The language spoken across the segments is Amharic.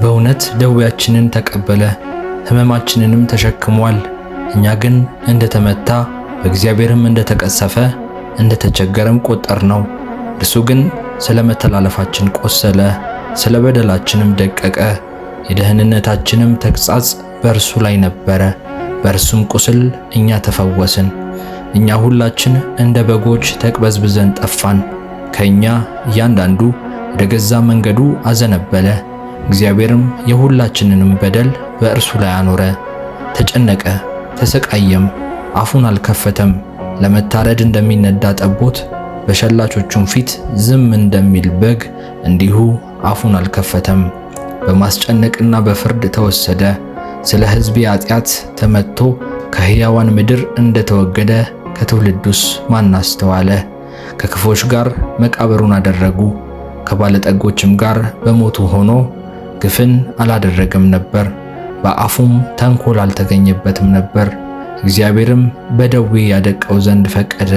በእውነት ደዌያችንን ተቀበለ፣ ሕመማችንንም ተሸክሟል። እኛ ግን እንደተመታ በእግዚአብሔርም እንደተቀሰፈ እንደተቸገረም ቆጠርነው። እርሱ ግን ስለ መተላለፋችን ቆሰለ፣ ስለ በደላችንም ደቀቀ። የደህንነታችንም ተግሣጽ በእርሱ ላይ ነበረ፣ በእርሱም ቁስል እኛ ተፈወስን። እኛ ሁላችን እንደ በጎች ተቅበዝብዘን ጠፋን፣ ከእኛ እያንዳንዱ ወደ ገዛ መንገዱ አዘነበለ። እግዚአብሔርም የሁላችንንም በደል በእርሱ ላይ አኖረ። ተጨነቀ፣ ተሰቃየም፣ አፉን አልከፈተም። ለመታረድ እንደሚነዳ ጠቦት በሸላቾቹም ፊት ዝም እንደሚል በግ እንዲሁ አፉን አልከፈተም። በማስጨነቅና በፍርድ ተወሰደ። ስለ ሕዝቤ ኃጢአት ተመትቶ ከሕያዋን ምድር እንደተወገደ ከትውልዱስ ማን አስተዋለ? ከክፎች ጋር መቃብሩን አደረጉ፣ ከባለጠጎችም ጋር በሞቱ ሆኖ ግፍን አላደረገም ነበር፣ በአፉም ተንኮል አልተገኘበትም ነበር። እግዚአብሔርም በደዌ ያደቀው ዘንድ ፈቀደ።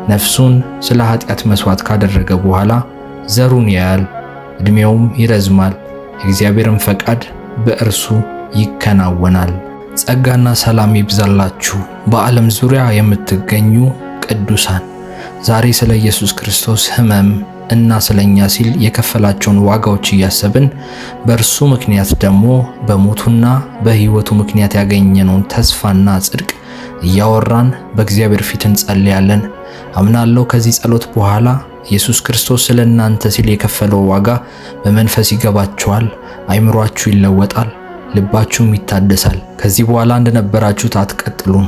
ነፍሱን ስለ ኃጢአት መሥዋዕት ካደረገ በኋላ ዘሩን ያያል፣ ዕድሜውም ይረዝማል፣ የእግዚአብሔርም ፈቃድ በእርሱ ይከናወናል። ጸጋና ሰላም ይብዛላችሁ በዓለም ዙሪያ የምትገኙ ቅዱሳን። ዛሬ ስለ ኢየሱስ ክርስቶስ ሕመም እና ስለኛ ሲል የከፈላቸውን ዋጋዎች እያሰብን በእርሱ ምክንያት ደግሞ በሞቱና በሕይወቱ ምክንያት ያገኘነውን ተስፋና ጽድቅ እያወራን በእግዚአብሔር ፊት እንጸልያለን። አምናለሁ ከዚህ ጸሎት በኋላ ኢየሱስ ክርስቶስ ስለ እናንተ ሲል የከፈለው ዋጋ በመንፈስ ይገባችኋል፣ አይምሯችሁ ይለወጣል፣ ልባችሁም ይታደሳል። ከዚህ በኋላ እንደነበራችሁት አትቀጥሉም።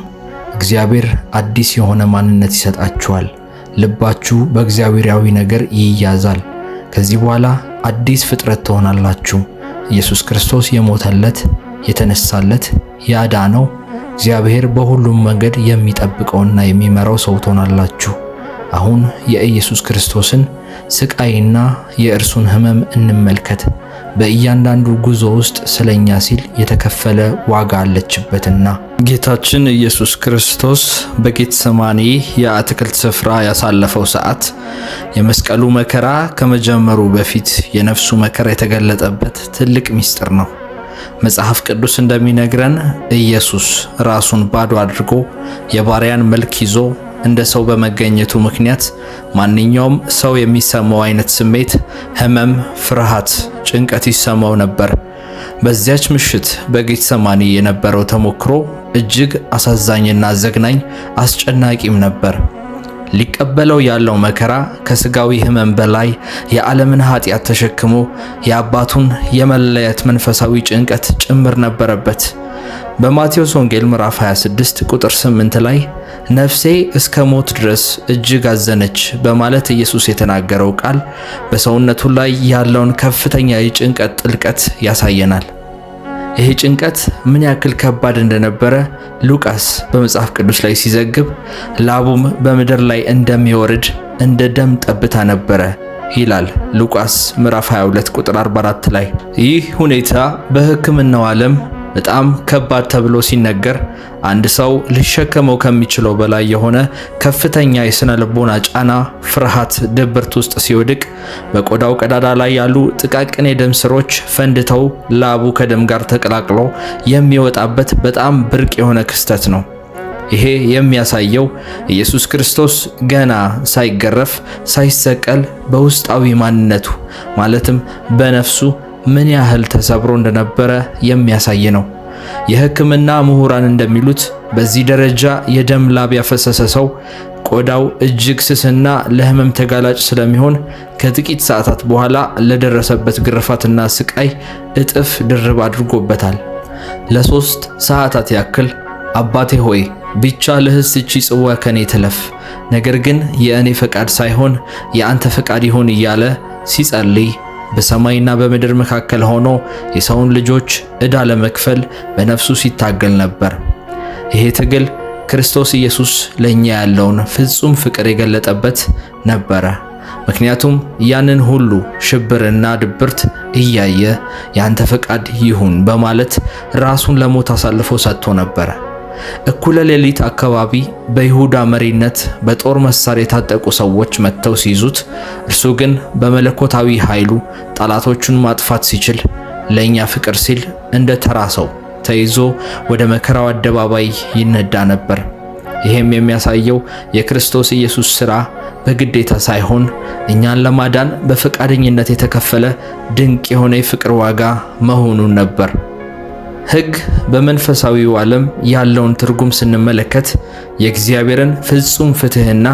እግዚአብሔር አዲስ የሆነ ማንነት ይሰጣችኋል። ልባችሁ በእግዚአብሔራዊ ነገር ይያዛል። ከዚህ በኋላ አዲስ ፍጥረት ትሆናላችሁ። ኢየሱስ ክርስቶስ የሞተለት፣ የተነሳለት፣ ያዳነው እግዚአብሔር በሁሉም መንገድ የሚጠብቀውና የሚመራው ሰው ትሆናላችሁ። አሁን የኢየሱስ ክርስቶስን ስቃይና የእርሱን ሕመም እንመልከት። በእያንዳንዱ ጉዞ ውስጥ ስለኛ ሲል የተከፈለ ዋጋ አለችበትና። ጌታችን ኢየሱስ ክርስቶስ በጌተሰማኒ የአትክልት ስፍራ ያሳለፈው ሰዓት የመስቀሉ መከራ ከመጀመሩ በፊት የነፍሱ መከራ የተገለጠበት ትልቅ ምስጢር ነው። መጽሐፍ ቅዱስ እንደሚነግረን ኢየሱስ ራሱን ባዶ አድርጎ የባሪያን መልክ ይዞ እንደ ሰው በመገኘቱ ምክንያት ማንኛውም ሰው የሚሰማው አይነት ስሜት፣ ሕመም፣ ፍርሃት፣ ጭንቀት ይሰማው ነበር። በዚያች ምሽት በጌተሰማኒ የነበረው ተሞክሮ እጅግ አሳዛኝና ዘግናኝ አስጨናቂም ነበር። ሊቀበለው ያለው መከራ ከስጋዊ ሕመም በላይ የዓለምን ኃጢአት ተሸክሞ የአባቱን የመለየት መንፈሳዊ ጭንቀት ጭምር ነበረበት። በማቴዎስ ወንጌል ምዕራፍ 26 ቁጥር 8 ላይ ነፍሴ እስከ ሞት ድረስ እጅግ አዘነች በማለት ኢየሱስ የተናገረው ቃል በሰውነቱ ላይ ያለውን ከፍተኛ የጭንቀት ጥልቀት ያሳየናል። ይሄ ጭንቀት ምን ያክል ከባድ እንደነበረ ሉቃስ በመጽሐፍ ቅዱስ ላይ ሲዘግብ ላቡም በምድር ላይ እንደሚወርድ እንደ ደም ጠብታ ነበረ ይላል። ሉቃስ ምዕራፍ 22 ቁጥር 44 ላይ ይህ ሁኔታ በሕክምናው ዓለም በጣም ከባድ ተብሎ ሲነገር አንድ ሰው ሊሸከመው ከሚችለው በላይ የሆነ ከፍተኛ የስነ ልቦና ጫና፣ ፍርሃት፣ ድብርት ውስጥ ሲወድቅ በቆዳው ቀዳዳ ላይ ያሉ ጥቃቅን የደም ስሮች ፈንድተው ላቡ ከደም ጋር ተቀላቅሎ የሚወጣበት በጣም ብርቅ የሆነ ክስተት ነው። ይሄ የሚያሳየው ኢየሱስ ክርስቶስ ገና ሳይገረፍ ሳይሰቀል በውስጣዊ ማንነቱ ማለትም በነፍሱ ምን ያህል ተሰብሮ እንደነበረ የሚያሳይ ነው። የሕክምና ምሁራን እንደሚሉት በዚህ ደረጃ የደም ላብ ያፈሰሰ ሰው ቆዳው እጅግ ስስና ለሕመም ተጋላጭ ስለሚሆን ከጥቂት ሰዓታት በኋላ ለደረሰበት ግርፋትና ስቃይ እጥፍ ድርብ አድርጎበታል። ለ3 ሰዓታት ያክል አባቴ ሆይ ቢቻልህስ ይህች ጽዋ ከኔ ትለፍ፣ ነገር ግን የእኔ ፈቃድ ሳይሆን የአንተ ፈቃድ ይሁን እያለ ሲጸልይ በሰማይና በምድር መካከል ሆኖ የሰውን ልጆች ዕዳ ለመክፈል በነፍሱ ሲታገል ነበር። ይሄ ትግል ክርስቶስ ኢየሱስ ለኛ ያለውን ፍጹም ፍቅር የገለጠበት ነበረ። ምክንያቱም ያንን ሁሉ ሽብርና ድብርት እያየ ያንተ ፈቃድ ይሁን በማለት ራሱን ለሞት አሳልፎ ሰጥቶ ነበር። እኩለ ሌሊት አካባቢ በይሁዳ መሪነት በጦር መሳሪያ የታጠቁ ሰዎች መጥተው ሲይዙት፣ እርሱ ግን በመለኮታዊ ኃይሉ ጠላቶቹን ማጥፋት ሲችል ለኛ ፍቅር ሲል እንደ ተራ ሰው ተይዞ ወደ መከራው አደባባይ ይነዳ ነበር። ይሄም የሚያሳየው የክርስቶስ ኢየሱስ ሥራ በግዴታ ሳይሆን እኛን ለማዳን በፈቃደኝነት የተከፈለ ድንቅ የሆነ የፍቅር ዋጋ መሆኑን ነበር። ሕግ በመንፈሳዊው ዓለም ያለውን ትርጉም ስንመለከት የእግዚአብሔርን ፍጹም ፍትሕና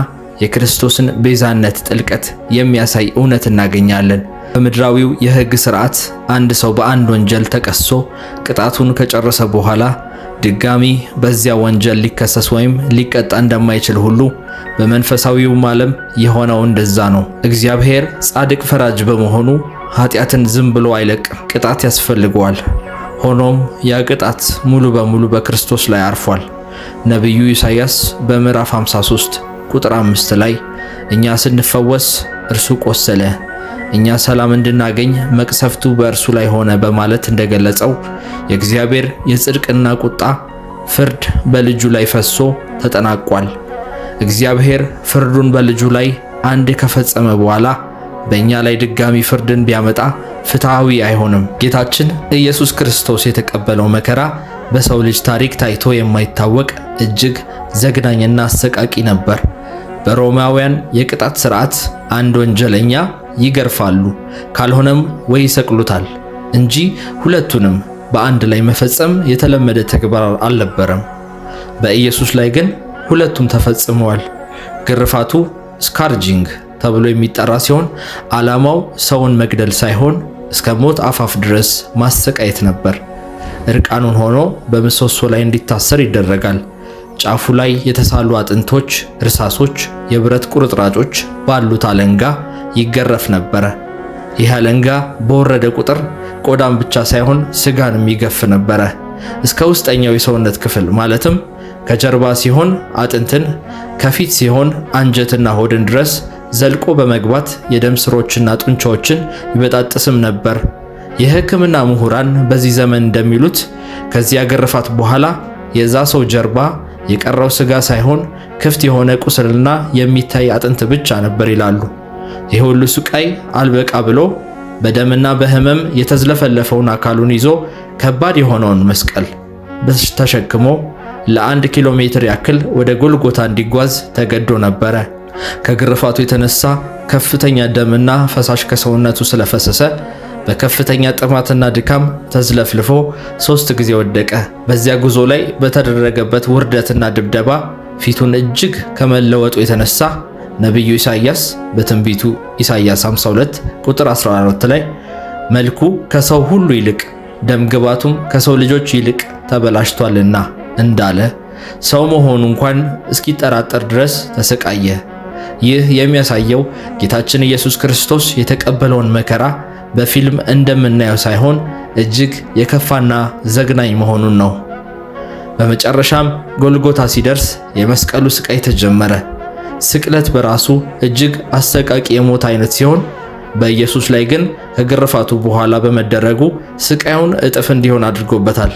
የክርስቶስን ቤዛነት ጥልቀት የሚያሳይ እውነት እናገኛለን። በምድራዊው የሕግ ሥርዓት አንድ ሰው በአንድ ወንጀል ተከሶ ቅጣቱን ከጨረሰ በኋላ ድጋሚ በዚያ ወንጀል ሊከሰስ ወይም ሊቀጣ እንደማይችል ሁሉ በመንፈሳዊው ዓለም የሆነው እንደዛ ነው። እግዚአብሔር ጻድቅ ፈራጅ በመሆኑ ኃጢአትን ዝም ብሎ አይለቅም፣ ቅጣት ያስፈልገዋል። ሆኖም ያ ቅጣት ሙሉ በሙሉ በክርስቶስ ላይ አርፏል። ነቢዩ ኢሳይያስ በምዕራፍ 53 ቁጥር 5 ላይ እኛ ስንፈወስ እርሱ ቆሰለ፣ እኛ ሰላም እንድናገኝ መቅሰፍቱ በእርሱ ላይ ሆነ በማለት እንደገለጸው የእግዚአብሔር የጽድቅና ቁጣ ፍርድ በልጁ ላይ ፈሶ ተጠናቋል። እግዚአብሔር ፍርዱን በልጁ ላይ አንድ ከፈጸመ በኋላ በእኛ ላይ ድጋሚ ፍርድን ቢያመጣ ፍትሃዊ አይሆንም። ጌታችን ኢየሱስ ክርስቶስ የተቀበለው መከራ በሰው ልጅ ታሪክ ታይቶ የማይታወቅ እጅግ ዘግናኝና አሰቃቂ ነበር። በሮማውያን የቅጣት ሥርዓት አንድ ወንጀለኛ ይገርፋሉ፣ ካልሆነም ወይ ይሰቅሉታል እንጂ ሁለቱንም በአንድ ላይ መፈጸም የተለመደ ተግባር አልነበረም። በኢየሱስ ላይ ግን ሁለቱም ተፈጽመዋል። ግርፋቱ ስካርጂንግ ተብሎ የሚጠራ ሲሆን ዓላማው ሰውን መግደል ሳይሆን እስከ ሞት አፋፍ ድረስ ማሰቃየት ነበር። እርቃኑን ሆኖ በምሰሶ ላይ እንዲታሰር ይደረጋል። ጫፉ ላይ የተሳሉ አጥንቶች፣ እርሳሶች፣ የብረት ቁርጥራጮች ባሉት አለንጋ ይገረፍ ነበረ። ይህ አለንጋ በወረደ ቁጥር ቆዳን ብቻ ሳይሆን ስጋንም ይገፍ ነበረ። እስከ ውስጠኛው የሰውነት ክፍል ማለትም ከጀርባ ሲሆን አጥንትን፣ ከፊት ሲሆን አንጀትና ሆድን ድረስ ዘልቆ በመግባት የደም ስሮችና ጡንቻዎችን ይበጣጥስም ነበር። የሕክምና ምሁራን በዚህ ዘመን እንደሚሉት ከዚያ ግርፋት በኋላ የዛ ሰው ጀርባ የቀረው ስጋ ሳይሆን ክፍት የሆነ ቁስልና የሚታይ አጥንት ብቻ ነበር ይላሉ። ይህ ሁሉ ስቃይ አልበቃ ብሎ በደምና በሕመም የተዝለፈለፈውን አካሉን ይዞ ከባድ የሆነውን መስቀል ተሸክሞ ለ1 ኪሎ ሜትር ያክል ወደ ጎልጎታ እንዲጓዝ ተገዶ ነበረ። ከግርፋቱ የተነሳ ከፍተኛ ደምና ፈሳሽ ከሰውነቱ ስለፈሰሰ በከፍተኛ ጥማትና ድካም ተዝለፍልፎ 3 ጊዜ ወደቀ። በዚያ ጉዞ ላይ በተደረገበት ውርደትና ድብደባ ፊቱን እጅግ ከመለወጡ የተነሳ ነቢዩ ኢሳይያስ በትንቢቱ ኢሳይያስ 52 ቁጥር 14 ላይ መልኩ ከሰው ሁሉ ይልቅ ደምግባቱም ከሰው ልጆች ይልቅ ተበላሽቷልና እንዳለ ሰው መሆኑ እንኳን እስኪጠራጠር ድረስ ተሰቃየ። ይህ የሚያሳየው ጌታችን ኢየሱስ ክርስቶስ የተቀበለውን መከራ በፊልም እንደምናየው ሳይሆን እጅግ የከፋና ዘግናኝ መሆኑን ነው። በመጨረሻም ጎልጎታ ሲደርስ የመስቀሉ ስቃይ ተጀመረ። ስቅለት በራሱ እጅግ አሰቃቂ የሞት አይነት ሲሆን በኢየሱስ ላይ ግን ከግርፋቱ በኋላ በመደረጉ ስቃዩን እጥፍ እንዲሆን አድርጎበታል።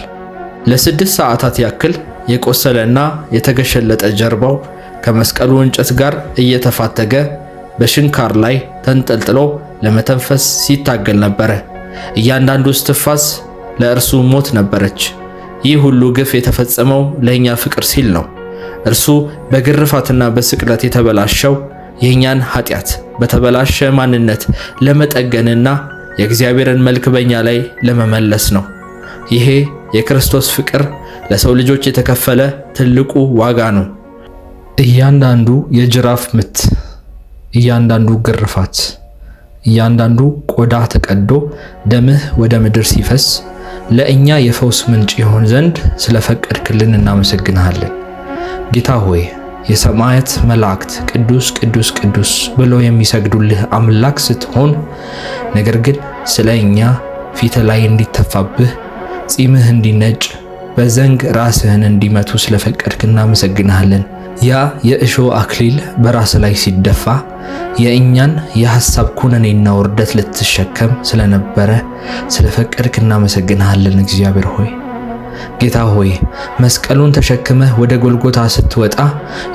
ለ6 ሰዓታት ያክል የቆሰለና የተገሸለጠ ጀርባው ከመስቀሉ እንጨት ጋር እየተፋተገ በሽንካር ላይ ተንጠልጥሎ ለመተንፈስ ሲታገል ነበረ። እያንዳንዱ እስትንፋስ ለእርሱ ሞት ነበረች። ይህ ሁሉ ግፍ የተፈጸመው ለእኛ ፍቅር ሲል ነው። እርሱ በግርፋትና በስቅለት የተበላሸው የእኛን ኃጢአት በተበላሸ ማንነት ለመጠገንና የእግዚአብሔርን መልክ በእኛ ላይ ለመመለስ ነው። ይሄ የክርስቶስ ፍቅር ለሰው ልጆች የተከፈለ ትልቁ ዋጋ ነው። እያንዳንዱ የጅራፍ ምት፣ እያንዳንዱ ግርፋት፣ እያንዳንዱ ቆዳ ተቀዶ ደምህ ወደ ምድር ሲፈስ ለእኛ የፈውስ ምንጭ ይሆን ዘንድ ስለፈቀድክልን እናመሰግንሃለን። ጌታ ሆይ የሰማያት መላእክት ቅዱስ ቅዱስ ቅዱስ ብለው የሚሰግዱልህ አምላክ ስትሆን ነገር ግን ስለ እኛ ፊት ላይ እንዲተፋብህ ጺምህ እንዲነጭ በዘንግ ራስህን እንዲመቱ ስለፈቀድክ እናመሰግንሃለን። ያ የእሾህ አክሊል በራስ ላይ ሲደፋ የእኛን የሐሳብ ኩነኔና ውርደት ልትሸከም ስለነበረ ስለፈቀድክ እናመሰግንሃለን። እግዚአብሔር ሆይ ጌታ ሆይ መስቀሉን ተሸክመህ ወደ ጎልጎታ ስትወጣ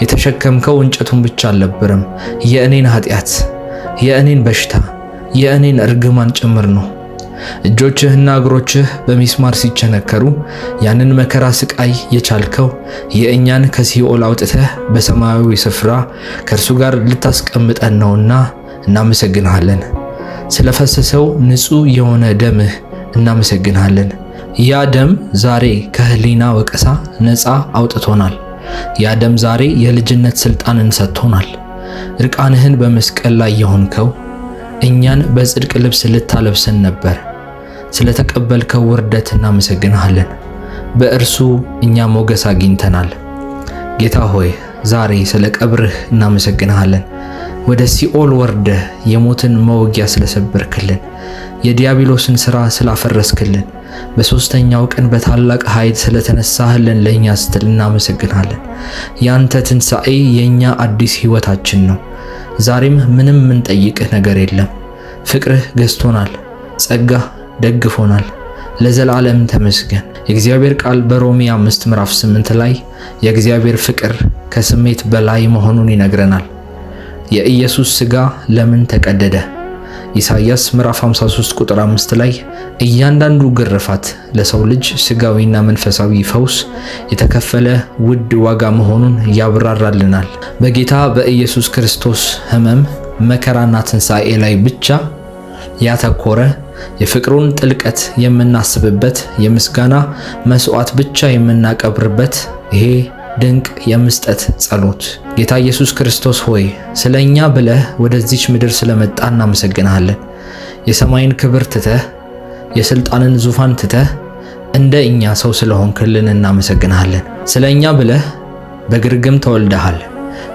የተሸከምከው እንጨቱን ብቻ አልነበረም፣ የእኔን ኃጢአት፣ የእኔን በሽታ፣ የእኔን እርግማን ጭምር ነው። እጆችህና እግሮችህ በሚስማር ሲቸነከሩ ያንን መከራ ስቃይ የቻልከው የእኛን ከሲኦል አውጥተህ በሰማያዊ ስፍራ ከእርሱ ጋር ልታስቀምጠን ነውና እናመሰግንሃለን። ስለፈሰሰው ንጹሕ የሆነ ደምህ እናመሰግንሃለን። ያ ደም ዛሬ ከህሊና ወቀሳ ነፃ አውጥቶናል። ያ ደም ዛሬ የልጅነት ስልጣንን ሰጥቶናል። እርቃንህን በመስቀል ላይ የሆንከው እኛን በጽድቅ ልብስ ልታለብሰን ነበር። ስለተቀበልከው ውርደት እናመሰግንሃለን። በእርሱ እኛ ሞገስ አግኝተናል። ጌታ ሆይ ዛሬ ስለ ቀብርህ እናመሰግንሃለን። ወደ ሲኦል ወርደህ የሞትን መውጊያ ስለሰበርክልን፣ የዲያብሎስን ሥራ ስላፈረስክልን፣ በሦስተኛው ቀን በታላቅ ኃይል ስለተነሳህልን ለእኛ ስትል እናመሰግንሃለን። ያንተ ትንሣኤ የእኛ አዲስ ሕይወታችን ነው። ዛሬም ምንም ምንጠይቅህ ነገር የለም። ፍቅርህ ገዝቶናል፣ ጸጋህ ደግፎናል። ለዘላለም ተመስገን። የእግዚአብሔር ቃል በሮሜ 5 ምዕራፍ 8 ላይ የእግዚአብሔር ፍቅር ከስሜት በላይ መሆኑን ይነግረናል። የኢየሱስ ሥጋ ለምን ተቀደደ? ኢሳይያስ ምዕራፍ 53 ቁጥር 5 ላይ እያንዳንዱ ግርፋት ለሰው ልጅ ሥጋዊና መንፈሳዊ ፈውስ የተከፈለ ውድ ዋጋ መሆኑን ያብራራልናል። በጌታ በኢየሱስ ክርስቶስ ሕመም፣ መከራና ትንሣኤ ላይ ብቻ ያተኮረ የፍቅሩን ጥልቀት የምናስብበት የምስጋና መስዋዕት ብቻ የምናቀብርበት ይሄ ድንቅ የመስጠት ጸሎት። ጌታ ኢየሱስ ክርስቶስ ሆይ ስለኛ ብለህ ወደዚች ምድር ስለመጣ እናመሰግንሃለን። የሰማይን ክብር ትተህ የስልጣንን ዙፋን ትተህ እንደ እኛ ሰው ስለሆንክልን እናመሰግንሃለን። ስለኛ ብለህ በግርግም ተወልደሃል።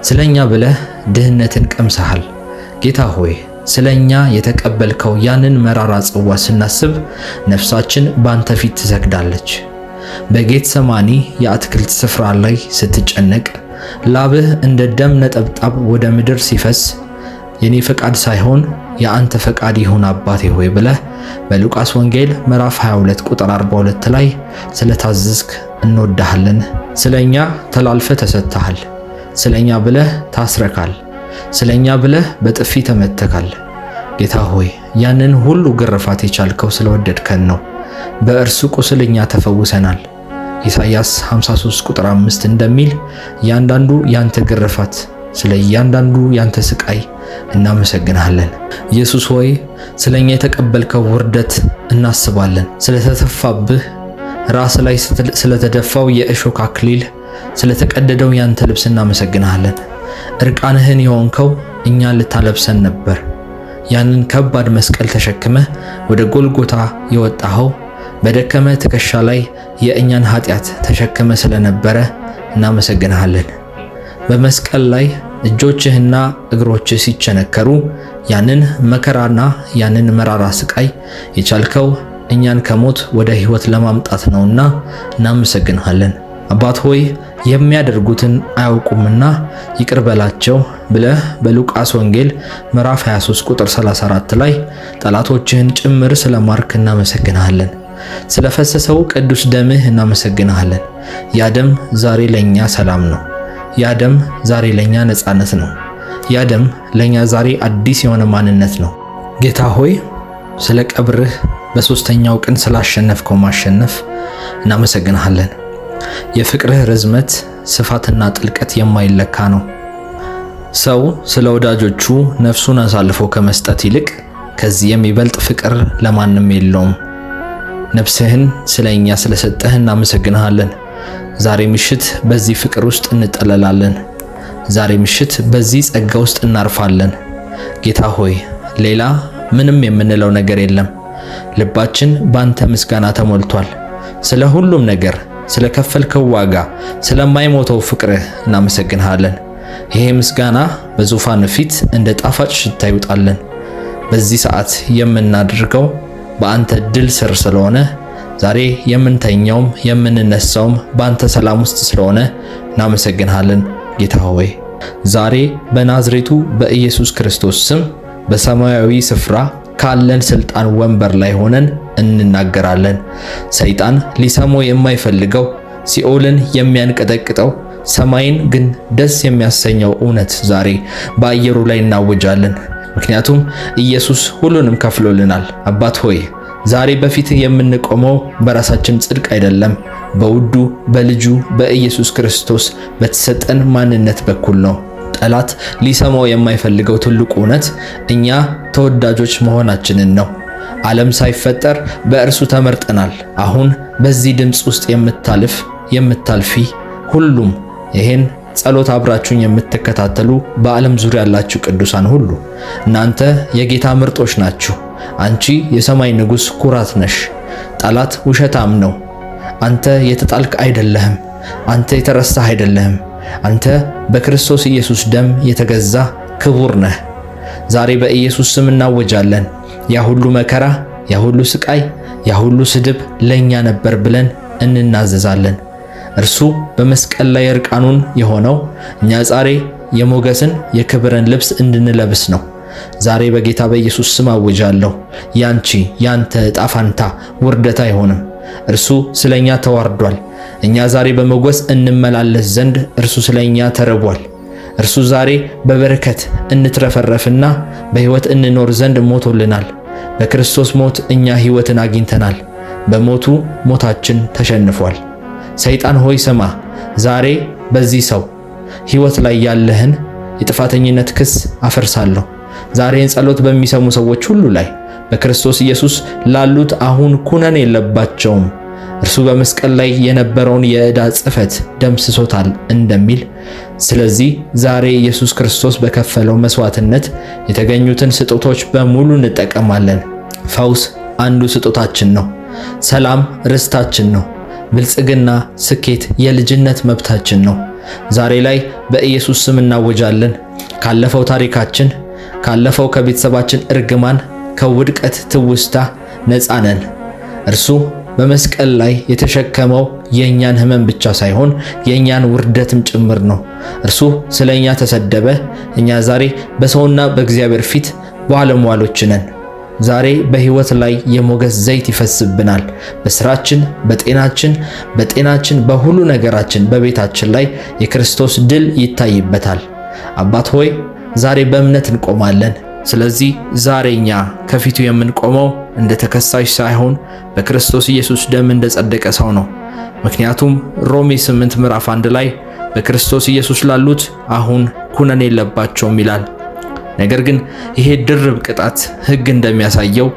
ስለኛ ብለህ ድህነትን ቀምሰሃል። ጌታ ሆይ ስለኛ የተቀበልከው ያንን መራራ ጽዋ ስናስብ ነፍሳችን ባንተ ፊት ትሰግዳለች። በጌትሰማኒ የአትክልት ስፍራ ላይ ስትጨነቅ ላብህ እንደ ደም ነጠብጣብ ወደ ምድር ሲፈስ የኔ ፈቃድ ሳይሆን የአንተ ፈቃድ ይሁን አባቴ ሆይ ብለህ በሉቃስ ወንጌል ምዕራፍ 22 ቁጥር 42 ላይ ስለታዘዝክ እንወዳሃለን። ስለኛ ተላልፈ ተሰጥተሃል። ስለኛ ብለህ ታስረካል። ስለኛ ብለህ በጥፊ ተመተካል። ጌታ ሆይ ያንን ሁሉ ግርፋት የቻልከው ስለወደድከን ነው። በእርሱ ቁስል እኛ ተፈውሰናል። ኢሳይያስ 53 ቁጥር 5 እንደሚል እያንዳንዱ ያንተ ግርፋት፣ ስለ እያንዳንዱ ያንተ ስቃይ እናመሰግንሃለን። ኢየሱስ ሆይ ስለኛ የተቀበልከው ውርደት እናስባለን። ስለተተፋብህ ራስ ላይ ስለተደፋው የእሾህ አክሊል፣ ስለተቀደደው ያንተ ልብስ እናመሰግንሃለን። እርቃንህን የሆንከው እኛን ልታለብሰን ነበር። ያንን ከባድ መስቀል ተሸክመህ ወደ ጎልጎታ የወጣኸው በደከመ ትከሻ ላይ የእኛን ኃጢአት ተሸክመ ስለነበረ እናመሰግንሃለን። በመስቀል ላይ እጆችህና እግሮችህ ሲቸነከሩ ያንን መከራና ያንን መራራ ስቃይ የቻልከው እኛን ከሞት ወደ ሕይወት ለማምጣት ነውና እናመሰግንሃለን። አባት ሆይ የሚያደርጉትን አያውቁምና ይቅር በላቸው ብለህ በሉቃስ ወንጌል ምዕራፍ 23 ቁጥር 34 ላይ ጠላቶችህን ጭምር ስለማርክ እናመሰግንሃለን። ስለፈሰሰው ቅዱስ ደምህ እናመሰግንሃለን። ያ ደም ዛሬ ለኛ ሰላም ነው። ያ ደም ዛሬ ለኛ ነፃነት ነው። ያ ደም ለኛ ዛሬ አዲስ የሆነ ማንነት ነው። ጌታ ሆይ ስለ ቀብርህ በሦስተኛው ቀን ስላሸነፍከው ማሸነፍ እናመሰግንሃለን። የፍቅርህ ርዝመት ስፋትና ጥልቀት የማይለካ ነው። ሰው ስለ ወዳጆቹ ነፍሱን አሳልፎ ከመስጠት ይልቅ ከዚህ የሚበልጥ ፍቅር ለማንም የለውም። ነፍስህን ስለኛ ስለሰጠህ እናመሰግንሃለን። ዛሬ ምሽት በዚህ ፍቅር ውስጥ እንጠለላለን። ዛሬ ምሽት በዚህ ጸጋ ውስጥ እናርፋለን። ጌታ ሆይ ሌላ ምንም የምንለው ነገር የለም። ልባችን ባንተ ምስጋና ተሞልቷል። ስለ ሁሉም ነገር፣ ስለ ከፈልከው ዋጋ፣ ስለማይሞተው ፍቅርህ እናመሰግንሃለን። ይሄ ምስጋና በዙፋን ፊት እንደ ጣፋጭ ሽታ ይውጣልን። በዚህ ሰዓት የምናደርገው በአንተ ድል ስር ስለሆነ ዛሬ የምንተኛውም የምንነሳውም በአንተ ሰላም ውስጥ ስለሆነ እናመሰግንሃለን። ጌታ ሆይ ዛሬ በናዝሬቱ በኢየሱስ ክርስቶስ ስም በሰማያዊ ስፍራ ካለን ስልጣን ወንበር ላይ ሆነን እንናገራለን። ሰይጣን ሊሰማው የማይፈልገው ሲኦልን የሚያንቀጠቅጠው ሰማይን ግን ደስ የሚያሰኘው እውነት ዛሬ በአየሩ ላይ እናወጃለን። ምክንያቱም ኢየሱስ ሁሉንም ከፍሎልናል። አባት ሆይ ዛሬ በፊትህ የምንቆመው በራሳችን ጽድቅ አይደለም፣ በውዱ በልጁ በኢየሱስ ክርስቶስ በተሰጠን ማንነት በኩል ነው። ጠላት ሊሰማው የማይፈልገው ትልቁ እውነት እኛ ተወዳጆች መሆናችንን ነው። ዓለም ሳይፈጠር በእርሱ ተመርጠናል። አሁን በዚህ ድምፅ ውስጥ የምታልፊ ሁሉም ይሄን ጸሎት አብራችሁኝ የምትከታተሉ በዓለም ዙሪያ ያላችሁ ቅዱሳን ሁሉ እናንተ የጌታ ምርጦች ናችሁ። አንቺ የሰማይ ንጉሥ ኩራት ነሽ። ጠላት ውሸታም ነው። አንተ የተጣልክ አይደለህም። አንተ የተረሳህ አይደለህም። አንተ በክርስቶስ ኢየሱስ ደም የተገዛ ክቡር ነህ። ዛሬ በኢየሱስ ስም እናወጃለን። ያ ሁሉ መከራ፣ ያ ሁሉ ስቃይ፣ ያ ሁሉ ስድብ ለኛ ነበር ብለን እንናዘዛለን። እርሱ በመስቀል ላይ እርቃኑን የሆነው እኛ ዛሬ የሞገስን የክብርን ልብስ እንድንለብስ ነው። ዛሬ በጌታ በኢየሱስ ስም አውጃለሁ። ያንተ ዕጣ ፈንታ ውርደት አይሆንም። እርሱ ስለኛ ተዋርዷል። እኛ ዛሬ በሞገስ እንመላለስ ዘንድ እርሱ ስለኛ ተርቧል። እርሱ ዛሬ በበረከት እንትረፈረፍና በሕይወት እንኖር ዘንድ ሞቶልናል። በክርስቶስ ሞት እኛ ሕይወትን አግኝተናል። በሞቱ ሞታችን ተሸንፏል። ሰይጣን ሆይ ስማ፣ ዛሬ በዚህ ሰው ሕይወት ላይ ያለህን የጥፋተኝነት ክስ አፈርሳለሁ። ዛሬን ጸሎት በሚሰሙ ሰዎች ሁሉ ላይ በክርስቶስ ኢየሱስ ላሉት አሁን ኩነኔ የለባቸውም። እርሱ በመስቀል ላይ የነበረውን የዕዳ ጽሕፈት ደምስሶታል እንደሚል፣ ስለዚህ ዛሬ ኢየሱስ ክርስቶስ በከፈለው መስዋዕትነት የተገኙትን ስጦታዎች በሙሉ እንጠቀማለን። ፈውስ አንዱ ስጦታችን ነው። ሰላም ርስታችን ነው። ብልጽግና፣ ስኬት የልጅነት መብታችን ነው። ዛሬ ላይ በኢየሱስ ስም እናወጃለን። ካለፈው ታሪካችን፣ ካለፈው ከቤተሰባችን እርግማን፣ ከውድቀት ትውስታ ነፃ ነን። እርሱ በመስቀል ላይ የተሸከመው የእኛን ሕመም ብቻ ሳይሆን የእኛን ውርደትም ጭምር ነው። እርሱ ስለኛ ተሰደበ። እኛ ዛሬ በሰውና በእግዚአብሔር ፊት ባለሟሎች ነን። ዛሬ በሕይወት ላይ የሞገስ ዘይት ይፈስብናል። በስራችን፣ በጤናችን፣ በሁሉ ነገራችን፣ በቤታችን ላይ የክርስቶስ ድል ይታይበታል። አባት ሆይ ዛሬ በእምነት እንቆማለን። ስለዚህ ዛሬ እኛ ከፊቱ የምንቆመው እንደ ተከሳሽ ሳይሆን በክርስቶስ ኢየሱስ ደም እንደጸደቀ ሰው ነው። ምክንያቱም ሮሜ 8 ምዕራፍ 1 ላይ በክርስቶስ ኢየሱስ ላሉት አሁን ኩነኔ የለባቸውም ይላል። ነገር ግን ይሄ ድርብ ቅጣት ሕግ እንደሚያሳየው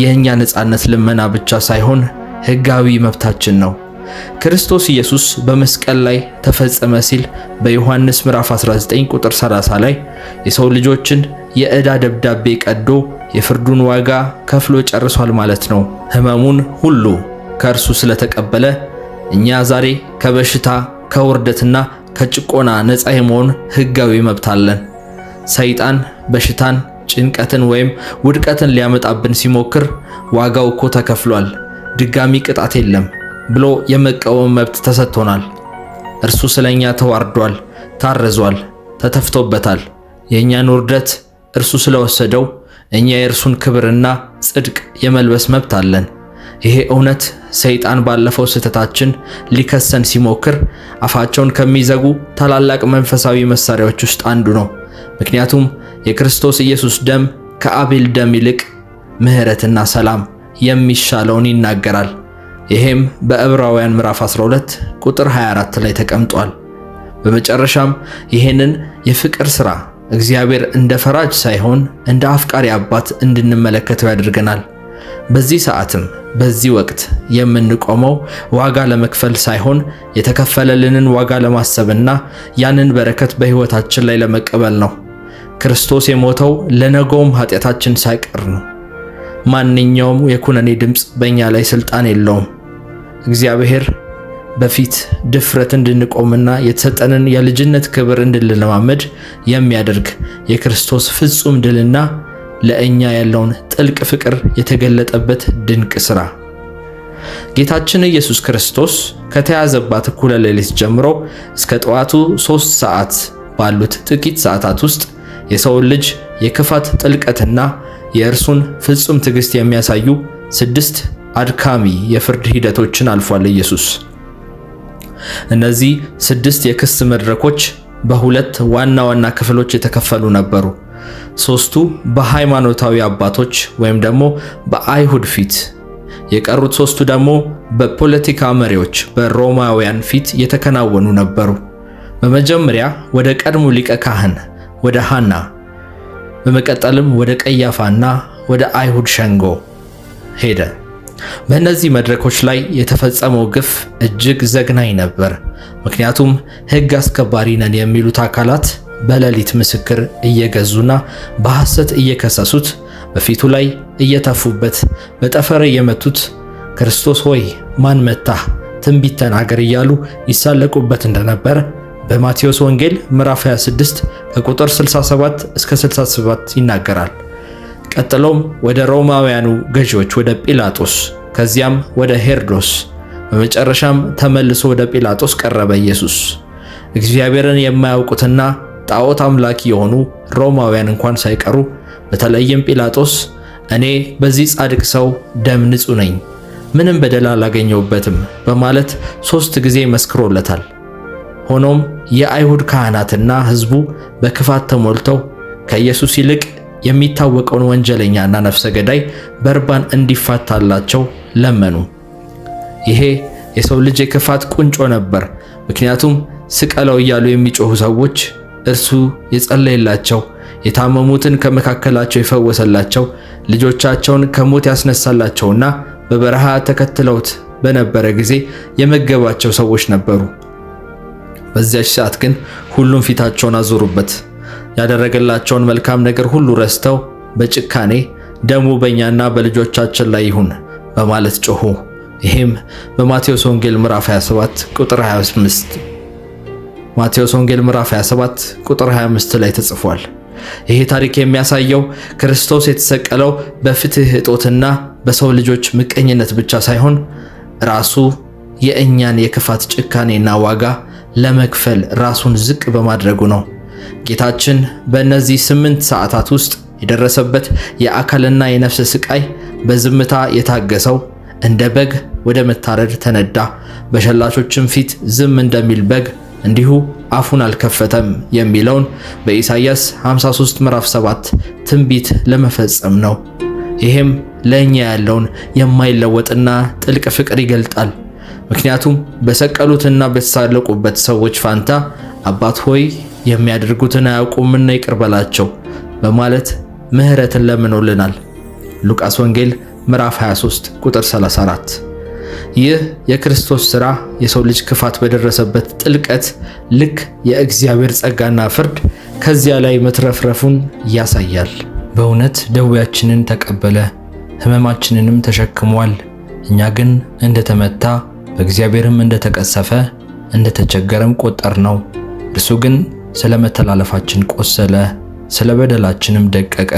የእኛ ነፃነት ልመና ብቻ ሳይሆን ሕጋዊ መብታችን ነው። ክርስቶስ ኢየሱስ በመስቀል ላይ ተፈጸመ ሲል በዮሐንስ ምዕራፍ 19 ቁጥር 30 ላይ የሰው ልጆችን የዕዳ ደብዳቤ ቀዶ የፍርዱን ዋጋ ከፍሎ ጨርሷል ማለት ነው። ሕመሙን ሁሉ ከእርሱ ስለተቀበለ እኛ ዛሬ ከበሽታ ከውርደትና ከጭቆና ነፃ የመሆን ሕጋዊ መብት አለን። ሰይጣን በሽታን፣ ጭንቀትን ወይም ውድቀትን ሊያመጣብን ሲሞክር ዋጋው እኮ ተከፍሏል፣ ድጋሚ ቅጣት የለም ብሎ የመቃወም መብት ተሰጥቶናል። እርሱ ስለኛ ተዋርዷል፣ ታርዟል፣ ተተፍቶበታል። የእኛን ውርደት እርሱ ስለወሰደው እኛ የእርሱን ክብርና ጽድቅ የመልበስ መብት አለን። ይሄ እውነት ሰይጣን ባለፈው ስህተታችን ሊከሰን ሲሞክር አፋቸውን ከሚዘጉ ታላላቅ መንፈሳዊ መሳሪያዎች ውስጥ አንዱ ነው። ምክንያቱም የክርስቶስ ኢየሱስ ደም ከአቤል ደም ይልቅ ምሕረትና ሰላም የሚሻለውን ይናገራል። ይሄም በዕብራውያን ምዕራፍ 12 ቁጥር 24 ላይ ተቀምጧል። በመጨረሻም ይሄንን የፍቅር ሥራ እግዚአብሔር እንደ ፈራጅ ሳይሆን እንደ አፍቃሪ አባት እንድንመለከተው ያደርገናል። በዚህ ሰዓትም በዚህ ወቅት የምንቆመው ዋጋ ለመክፈል ሳይሆን የተከፈለልንን ዋጋ ለማሰብና ያንን በረከት በሕይወታችን ላይ ለመቀበል ነው። ክርስቶስ የሞተው ለነገውም ኃጢአታችን ሳይቀር ነው። ማንኛውም የኩነኔ ድምፅ በእኛ ላይ ሥልጣን የለውም። እግዚአብሔር በፊት ድፍረት እንድንቆምና የተሰጠንን የልጅነት ክብር እንድንለማመድ የሚያደርግ የክርስቶስ ፍጹም ድልና ለእኛ ያለውን ጥልቅ ፍቅር የተገለጠበት ድንቅ ሥራ። ጌታችን ኢየሱስ ክርስቶስ ከተያዘባት እኩለ ሌሊት ጀምሮ እስከ ጠዋቱ 3 ሰዓት ባሉት ጥቂት ሰዓታት ውስጥ የሰውን ልጅ የክፋት ጥልቀትና የእርሱን ፍጹም ትዕግስት የሚያሳዩ 6 አድካሚ የፍርድ ሂደቶችን አልፏል ኢየሱስ። እነዚህ 6 የክስ መድረኮች በሁለት ዋና ዋና ክፍሎች የተከፈሉ ነበሩ። 3ቱ በሃይማኖታዊ አባቶች ወይም ደግሞ በአይሁድ ፊት የቀሩት ሦስቱ ደግሞ በፖለቲካ መሪዎች በሮማውያን ፊት የተከናወኑ ነበሩ። በመጀመሪያ ወደ ቀድሞ ሊቀ ካህን ወደ ሐና፣ በመቀጠልም ወደ ቀያፋና ወደ አይሁድ ሸንጎ ሄደ። በእነዚህ መድረኮች ላይ የተፈጸመው ግፍ እጅግ ዘግናኝ ነበር። ምክንያቱም ሕግ አስከባሪ ነን የሚሉት አካላት በሌሊት ምስክር እየገዙና በሐሰት እየከሰሱት፣ በፊቱ ላይ እየተፉበት፣ በጠፈር እየመቱት ክርስቶስ ሆይ ማን መታህ? ትንቢት ተናገር እያሉ ይሳለቁበት እንደነበር በማቴዎስ ወንጌል ምዕራፍ 26 ከቁጥር 67 እስከ 67 ይናገራል። ቀጥሎም ወደ ሮማውያኑ ገዢዎች ወደ ጲላጦስ፣ ከዚያም ወደ ሄሮድስ፣ በመጨረሻም ተመልሶ ወደ ጲላጦስ ቀረበ። ኢየሱስ እግዚአብሔርን የማያውቁትና ጣዖት አምላኪ የሆኑ ሮማውያን እንኳን ሳይቀሩ በተለይም ጲላጦስ እኔ በዚህ ጻድቅ ሰው ደም ንጹሕ ነኝ፣ ምንም በደል አላገኘሁበትም በማለት 3 ጊዜ መስክሮለታል። ሆኖም የአይሁድ ካህናትና ሕዝቡ በክፋት ተሞልተው ከኢየሱስ ይልቅ የሚታወቀውን ወንጀለኛና ነፍሰ ገዳይ በርባን እንዲፋታላቸው ለመኑ። ይሄ የሰው ልጅ የክፋት ቁንጮ ነበር። ምክንያቱም ስቀለው እያሉ የሚጮሁ ሰዎች እርሱ የጸለየላቸው፣ የታመሙትን ከመካከላቸው የፈወሰላቸው፣ ልጆቻቸውን ከሞት ያስነሳላቸውና በበረሃ ተከትለውት በነበረ ጊዜ የመገባቸው ሰዎች ነበሩ። በዚያች ሰዓት ግን ሁሉም ፊታቸውን አዞሩበት። ያደረገላቸውን መልካም ነገር ሁሉ ረስተው በጭካኔ ደሙ በእኛና በልጆቻችን ላይ ይሁን በማለት ጮኹ። ይህም በማቴዎስ ወንጌል ምዕራፍ 27 ቁጥር 25 ማቴዎስ ወንጌል ምዕራፍ 27 ቁጥር 25 ላይ ተጽፏል። ይሄ ታሪክ የሚያሳየው ክርስቶስ የተሰቀለው በፍትህ እጦትና በሰው ልጆች ምቀኝነት ብቻ ሳይሆን ራሱ የእኛን የክፋት ጭካኔና ዋጋ ለመክፈል ራሱን ዝቅ በማድረጉ ነው። ጌታችን በእነዚህ 8 ሰዓታት ውስጥ የደረሰበት የአካልና የነፍስ ስቃይ በዝምታ የታገሰው እንደ በግ ወደ መታረድ ተነዳ፣ በሸላቾችም ፊት ዝም እንደሚል በግ እንዲሁ አፉን አልከፈተም የሚለውን በኢሳይያስ 53 ምዕራፍ 7 ትንቢት ለመፈጸም ነው። ይህም ለእኛ ያለውን የማይለወጥና ጥልቅ ፍቅር ይገልጣል። ምክንያቱም በሰቀሉትና በተሳለቁበት ሰዎች ፋንታ አባት ሆይ የሚያደርጉትን አያውቁምና ይቅር በላቸው በማለት ምሕረትን ለምኖልናል። ሉቃስ ወንጌል ምዕራፍ 23 ቁጥር 34። ይህ የክርስቶስ ሥራ የሰው ልጅ ክፋት በደረሰበት ጥልቀት ልክ የእግዚአብሔር ጸጋና ፍርድ ከዚያ ላይ መትረፍረፉን ያሳያል። በእውነት ደዌያችንን ተቀበለ፣ ሕመማችንንም ተሸክሟል። እኛ ግን እንደተመታ በእግዚአብሔርም እንደተቀሰፈ እንደተቸገረም ቆጠርነው። እርሱ ግን ስለ መተላለፋችን ቆሰለ፣ ስለ በደላችንም ደቀቀ።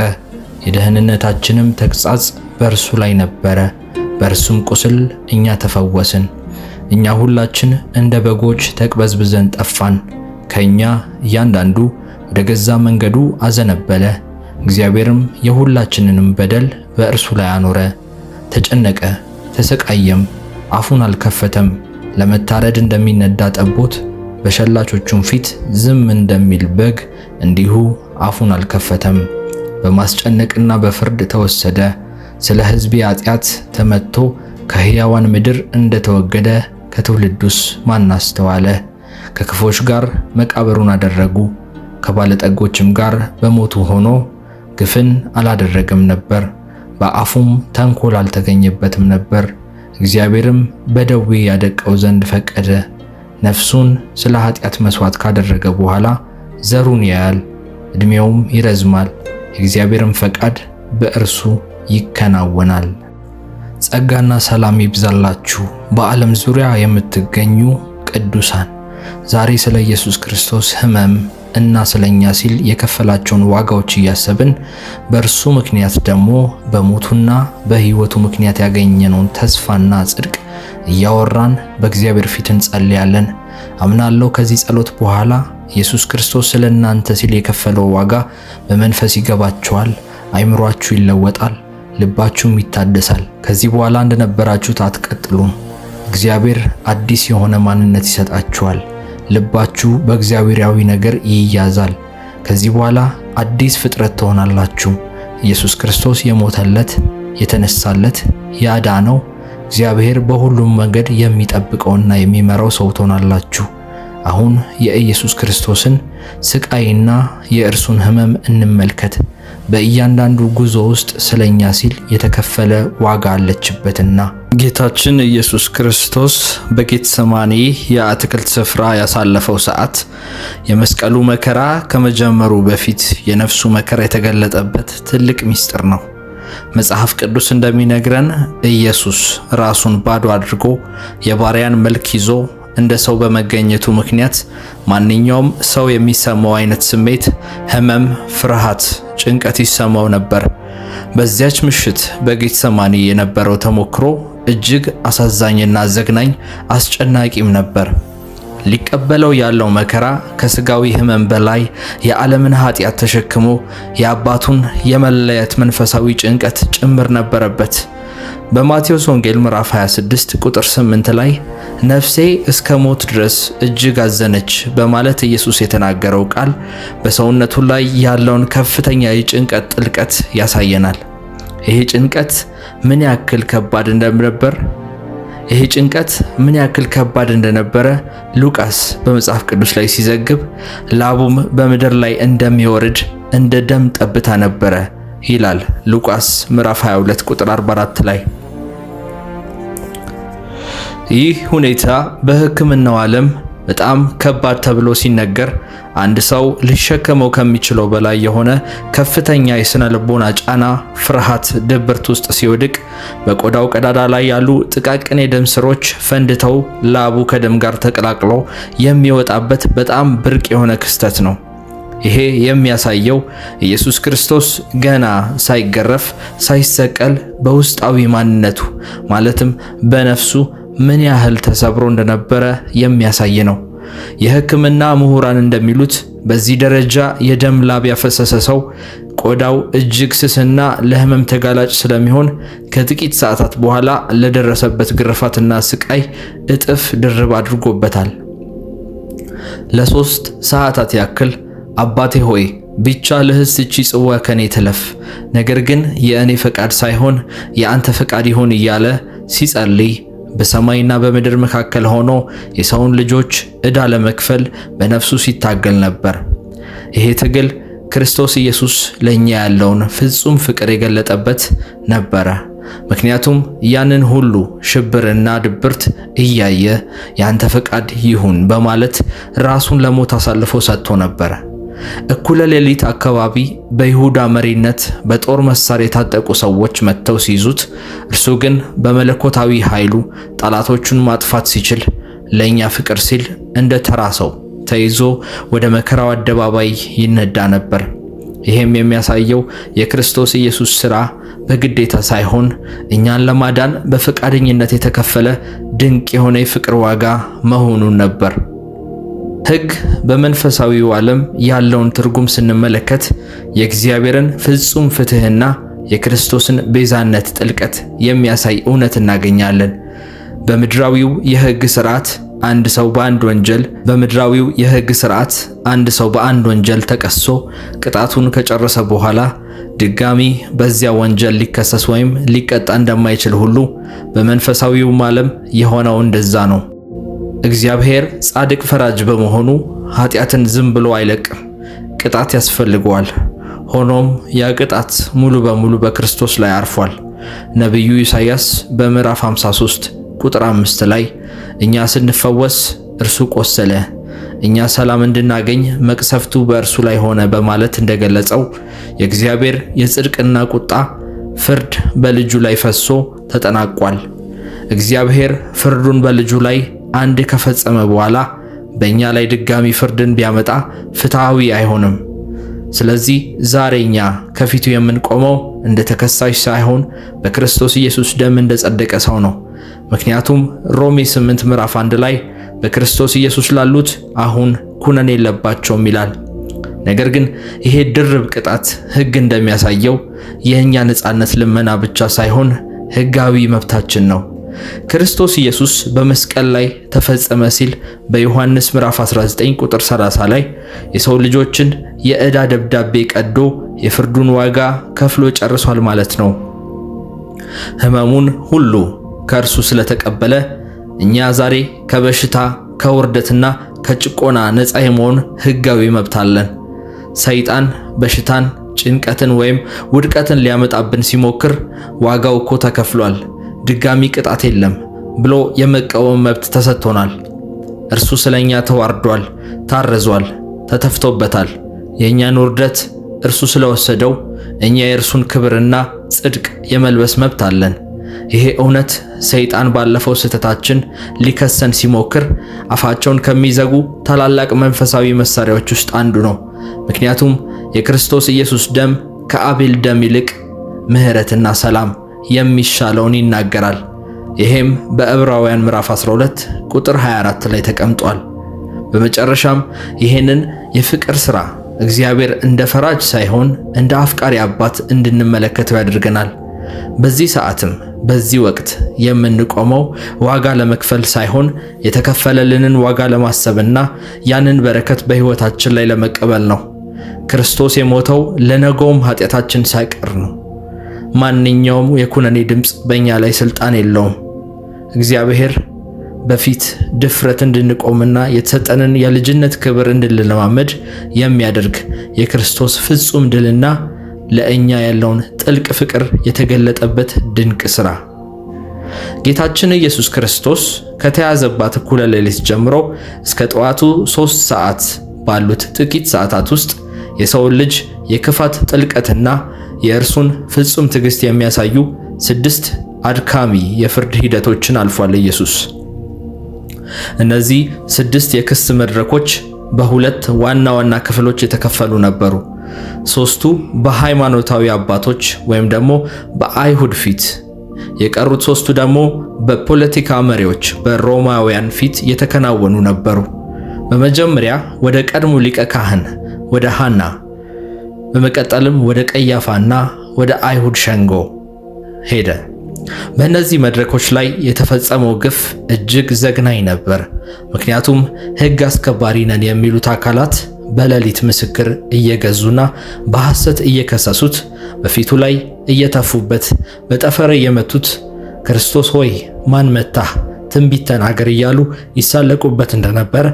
የደህንነታችንም ተግሣጽ በእርሱ ላይ ነበረ፣ በእርሱም ቁስል እኛ ተፈወስን። እኛ ሁላችን እንደ በጎች ተቅበዝብዘን ጠፋን፣ ከእኛ እያንዳንዱ ወደ ገዛ መንገዱ አዘነበለ። እግዚአብሔርም የሁላችንንም በደል በእርሱ ላይ አኖረ። ተጨነቀ፣ ተሰቃየም፣ አፉን አልከፈተም። ለመታረድ እንደሚነዳ ጠቦት በሸላቾቹም ፊት ዝም እንደሚል በግ እንዲሁ አፉን አልከፈተም። በማስጨነቅና በፍርድ ተወሰደ። ስለ ሕዝቤ ኃጢአት ተመትቶ ከሕያዋን ምድር እንደተወገደ ከትውልዱስ ማን አስተዋለ? ከክፎች ጋር መቃብሩን አደረጉ፣ ከባለጠጎችም ጋር በሞቱ ሆኖ ግፍን አላደረገም ነበር፣ በአፉም ተንኮል አልተገኘበትም ነበር። እግዚአብሔርም በደዌ ያደቀው ዘንድ ፈቀደ። ነፍሱን ስለ ኃጢአት መሥዋዕት ካደረገ በኋላ ዘሩን ያያል፣ ዕድሜውም ይረዝማል፣ የእግዚአብሔርም ፈቃድ በእርሱ ይከናወናል። ጸጋና ሰላም ይብዛላችሁ በዓለም ዙሪያ የምትገኙ ቅዱሳን። ዛሬ ስለ ኢየሱስ ክርስቶስ ሕመም እና ስለኛ ሲል የከፈላቸውን ዋጋዎች እያሰብን በእርሱ ምክንያት ደግሞ በሞቱና በሕይወቱ ምክንያት ያገኘነውን ተስፋና ጽድቅ እያወራን በእግዚአብሔር ፊት እንጸልያለን። አምናለሁ ከዚህ ጸሎት በኋላ ኢየሱስ ክርስቶስ ስለ እናንተ ሲል የከፈለው ዋጋ በመንፈስ ይገባችኋል፣ አይምሯችሁ ይለወጣል፣ ልባችሁም ይታደሳል። ከዚህ በኋላ እንደነበራችሁት አትቀጥሉም። እግዚአብሔር አዲስ የሆነ ማንነት ይሰጣችኋል። ልባችሁ በእግዚአብሔራዊ ነገር ይያዛል። ከዚህ በኋላ አዲስ ፍጥረት ትሆናላችሁ። ኢየሱስ ክርስቶስ የሞተለት፣ የተነሳለት፣ ያዳነው እግዚአብሔር በሁሉም መንገድ የሚጠብቀውና የሚመራው ሰው ትሆናላችሁ። አሁን የኢየሱስ ክርስቶስን ስቃይና የእርሱን ሕመም እንመልከት። በእያንዳንዱ ጉዞ ውስጥ ስለኛ ሲል የተከፈለ ዋጋ አለችበትና። ጌታችን ኢየሱስ ክርስቶስ በጌተሰማኒ የአትክልት ስፍራ ያሳለፈው ሰዓት የመስቀሉ መከራ ከመጀመሩ በፊት የነፍሱ መከራ የተገለጠበት ትልቅ ምስጢር ነው። መጽሐፍ ቅዱስ እንደሚነግረን ኢየሱስ ራሱን ባዶ አድርጎ የባሪያን መልክ ይዞ እንደ ሰው በመገኘቱ ምክንያት ማንኛውም ሰው የሚሰማው አይነት ስሜት ሕመም፣ ፍርሃት፣ ጭንቀት ይሰማው ነበር። በዚያች ምሽት በጌተሰማኒ የነበረው ተሞክሮ እጅግ አሳዛኝና ዘግናኝ አስጨናቂም ነበር። ሊቀበለው ያለው መከራ ከስጋዊ ሕመም በላይ የዓለምን ኃጢአት ተሸክሞ የአባቱን የመለየት መንፈሳዊ ጭንቀት ጭምር ነበረበት። በማቴዎስ ወንጌል ምዕራፍ 26 ቁጥር 8 ላይ ነፍሴ እስከ ሞት ድረስ እጅግ አዘነች በማለት ኢየሱስ የተናገረው ቃል በሰውነቱ ላይ ያለውን ከፍተኛ የጭንቀት ጥልቀት ያሳየናል። ይሄ ጭንቀት ምን ያክል ከባድ እንደነበረ ሉቃስ በመጽሐፍ ቅዱስ ላይ ሲዘግብ ላቡም በምድር ላይ እንደሚወርድ እንደ ደም ጠብታ ነበረ ይላል። ሉቃስ ምዕራፍ 22 ቁጥር 44 ላይ። ይህ ሁኔታ በሕክምናው ዓለም በጣም ከባድ ተብሎ ሲነገር አንድ ሰው ሊሸከመው ከሚችለው በላይ የሆነ ከፍተኛ የስነ ልቦና ጫና፣ ፍርሃት፣ ድብርት ውስጥ ሲወድቅ በቆዳው ቀዳዳ ላይ ያሉ ጥቃቅን የደም ስሮች ፈንድተው ላቡ ከደም ጋር ተቀላቅሎ የሚወጣበት በጣም ብርቅ የሆነ ክስተት ነው። ይሄ የሚያሳየው ኢየሱስ ክርስቶስ ገና ሳይገረፍ ሳይሰቀል በውስጣዊ ማንነቱ ማለትም በነፍሱ ምን ያህል ተሰብሮ እንደነበረ የሚያሳይ ነው። የሕክምና ምሁራን እንደሚሉት በዚህ ደረጃ የደም ላብ ያፈሰሰ ሰው ቆዳው እጅግ ስስና ለሕመም ተጋላጭ ስለሚሆን ከጥቂት ሰዓታት በኋላ ለደረሰበት ግርፋትና ስቃይ እጥፍ ድርብ አድርጎበታል። ለ3 ሰዓታት ያክል አባቴ ሆይ ቢቻልህስ ይህች ጽዋ ከኔ ትለፍ፣ ነገር ግን የእኔ ፈቃድ ሳይሆን የአንተ ፈቃድ ይሁን እያለ ሲጸልይ በሰማይና በምድር መካከል ሆኖ የሰውን ልጆች ዕዳ ለመክፈል በነፍሱ ሲታገል ነበር። ይሄ ትግል ክርስቶስ ኢየሱስ ለኛ ያለውን ፍጹም ፍቅር የገለጠበት ነበረ። ምክንያቱም ያንን ሁሉ ሽብርና ድብርት እያየ ያንተ ፈቃድ ይሁን በማለት ራሱን ለሞት አሳልፎ ሰጥቶ ነበር። እኩለ ሌሊት አካባቢ በይሁዳ መሪነት በጦር መሳሪያ የታጠቁ ሰዎች መጥተው ሲይዙት፣ እርሱ ግን በመለኮታዊ ኃይሉ ጠላቶቹን ማጥፋት ሲችል ለኛ ፍቅር ሲል እንደ ተራ ሰው ተይዞ ወደ መከራው አደባባይ ይነዳ ነበር። ይሄም የሚያሳየው የክርስቶስ ኢየሱስ ሥራ በግዴታ ሳይሆን እኛን ለማዳን በፈቃደኝነት የተከፈለ ድንቅ የሆነ የፍቅር ዋጋ መሆኑን ነበር። ሕግ በመንፈሳዊው ዓለም ያለውን ትርጉም ስንመለከት የእግዚአብሔርን ፍጹም ፍትሕና የክርስቶስን ቤዛነት ጥልቀት የሚያሳይ እውነት እናገኛለን። በምድራዊው የሕግ ሥርዓት አንድ ሰው በአንድ ወንጀል ተከሶ ቅጣቱን ከጨረሰ በኋላ ድጋሚ በዚያ ወንጀል ሊከሰስ ወይም ሊቀጣ እንደማይችል ሁሉ በመንፈሳዊው ዓለም የሆነው እንደዛ ነው። እግዚአብሔር ጻድቅ ፈራጅ በመሆኑ ኃጢአትን ዝም ብሎ አይለቅም፣ ቅጣት ያስፈልገዋል። ሆኖም ያ ቅጣት ሙሉ በሙሉ በክርስቶስ ላይ አርፏል። ነቢዩ ኢሳይያስ በምዕራፍ 53 ቁጥር 5 ላይ እኛ ስንፈወስ እርሱ ቆሰለ፣ እኛ ሰላም እንድናገኝ መቅሰፍቱ በእርሱ ላይ ሆነ በማለት እንደገለጸው የእግዚአብሔር የጽድቅና ቁጣ ፍርድ በልጁ ላይ ፈሶ ተጠናቋል። እግዚአብሔር ፍርዱን በልጁ ላይ አንድ ከፈጸመ በኋላ በእኛ ላይ ድጋሚ ፍርድን ቢያመጣ ፍትሃዊ አይሆንም። ስለዚህ ዛሬ እኛ ከፊቱ የምንቆመው እንደ ተከሳሽ ሳይሆን በክርስቶስ ኢየሱስ ደም እንደጸደቀ ሰው ነው። ምክንያቱም ሮሜ 8 ምዕራፍ 1 ላይ በክርስቶስ ኢየሱስ ላሉት አሁን ኩነኔ የለባቸውም ይላል። ነገር ግን ይሄ ድርብ ቅጣት ሕግ እንደሚያሳየው የእኛ ነፃነት ልመና ብቻ ሳይሆን ሕጋዊ መብታችን ነው። ክርስቶስ ኢየሱስ በመስቀል ላይ ተፈጸመ ሲል በዮሐንስ ምዕራፍ 19 ቁጥር 30 ላይ የሰው ልጆችን የዕዳ ደብዳቤ ቀዶ የፍርዱን ዋጋ ከፍሎ ጨርሷል ማለት ነው። ሕመሙን ሁሉ ከእርሱ ስለተቀበለ እኛ ዛሬ ከበሽታ ከውርደትና ከጭቆና ነፃ የመሆን ሕጋዊ መብት አለን። ሰይጣን በሽታን፣ ጭንቀትን ወይም ውድቀትን ሊያመጣብን ሲሞክር ዋጋው እኮ ተከፍሏል፣ ድጋሚ ቅጣት የለም ብሎ የመቃወም መብት ተሰጥቶናል። እርሱ ስለኛ ተዋርዷል፣ ታርዟል፣ ተተፍቶበታል። የእኛን ውርደት እርሱ ስለወሰደው እኛ የእርሱን ክብርና ጽድቅ የመልበስ መብት አለን። ይሄ እውነት ሰይጣን ባለፈው ስህተታችን ሊከሰን ሲሞክር አፋቸውን ከሚዘጉ ታላላቅ መንፈሳዊ መሳሪያዎች ውስጥ አንዱ ነው። ምክንያቱም የክርስቶስ ኢየሱስ ደም ከአቤል ደም ይልቅ ምሕረትና ሰላም የሚሻለውን ይናገራል። ይሄም በዕብራውያን ምዕራፍ 12 ቁጥር 24 ላይ ተቀምጧል። በመጨረሻም ይሄንን የፍቅር ሥራ እግዚአብሔር እንደ ፈራጅ ሳይሆን እንደ አፍቃሪ አባት እንድንመለከተው ያደርገናል። በዚህ ሰዓትም በዚህ ወቅት የምንቆመው ዋጋ ለመክፈል ሳይሆን የተከፈለልንን ዋጋ ለማሰብና ያንን በረከት በሕይወታችን ላይ ለመቀበል ነው። ክርስቶስ የሞተው ለነገውም ኃጢአታችን ሳይቀር ነው። ማንኛውም የኩነኔ ድምፅ በእኛ ላይ ሥልጣን የለውም። እግዚአብሔር በፊት ድፍረት እንድንቆምና የተሰጠንን የልጅነት ክብር እንድንለማመድ የሚያደርግ የክርስቶስ ፍጹም ድልና ለእኛ ያለውን ጥልቅ ፍቅር የተገለጠበት ድንቅ ሥራ። ጌታችን ኢየሱስ ክርስቶስ ከተያዘባት እኩለ ሌሊት ጀምሮ እስከ ጠዋቱ 3 ሰዓት ባሉት ጥቂት ሰዓታት ውስጥ የሰውን ልጅ የክፋት ጥልቀትና የእርሱን ፍጹም ትዕግስት የሚያሳዩ 6 አድካሚ የፍርድ ሂደቶችን አልፏል ኢየሱስ። እነዚህ 6 የክስ መድረኮች በሁለት ዋና ዋና ክፍሎች የተከፈሉ ነበሩ። 3ቱ በሃይማኖታዊ አባቶች ወይም ደግሞ በአይሁድ ፊት፣ የቀሩት 3ቱ ደግሞ በፖለቲካ መሪዎች በሮማውያን ፊት የተከናወኑ ነበሩ። በመጀመሪያ ወደ ቀድሞ ሊቀ ካህን ወደ ሐና፣ በመቀጠልም ወደ ቀያፋና ወደ አይሁድ ሸንጎ ሄደ። በእነዚህ መድረኮች ላይ የተፈጸመው ግፍ እጅግ ዘግናኝ ነበር። ምክንያቱም ሕግ አስከባሪ ነን የሚሉት አካላት በሌሊት ምስክር እየገዙና በሐሰት እየከሰሱት፣ በፊቱ ላይ እየተፉበት፣ በጠፈር እየመቱት ክርስቶስ ሆይ ማን መታህ? ትንቢት ተናገር እያሉ ይሳለቁበት እንደነበር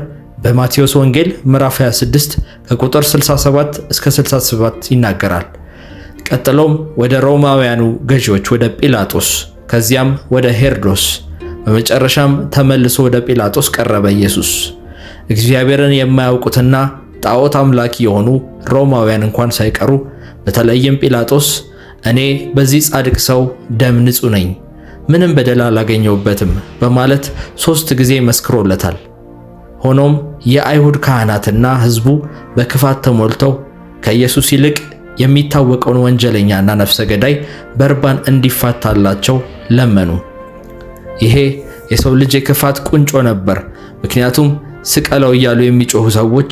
በማቴዎስ ወንጌል ምዕራፍ 26 ከቁጥር 67 እስከ 67 ይናገራል። ቀጥሎም ወደ ሮማውያኑ ገዢዎች ወደ ጲላጦስ፣ ከዚያም ወደ ሄሮድስ፣ በመጨረሻም ተመልሶ ወደ ጲላጦስ ቀረበ ኢየሱስ። እግዚአብሔርን የማያውቁትና ጣዖት አምላኪ የሆኑ ሮማውያን እንኳን ሳይቀሩ በተለይም ጲላጦስ እኔ በዚህ ጻድቅ ሰው ደም ንጹሕ ነኝ፣ ምንም በደል አላገኘሁበትም በማለት 3 ጊዜ መስክሮለታል። ሆኖም የአይሁድ ካህናትና ሕዝቡ በክፋት ተሞልተው ከኢየሱስ ይልቅ የሚታወቀውን ወንጀለኛና ነፍሰ ገዳይ በርባን እንዲፋታላቸው ለመኑ። ይሄ የሰው ልጅ የክፋት ቁንጮ ነበር። ምክንያቱም ስቀለው እያሉ የሚጮሁ ሰዎች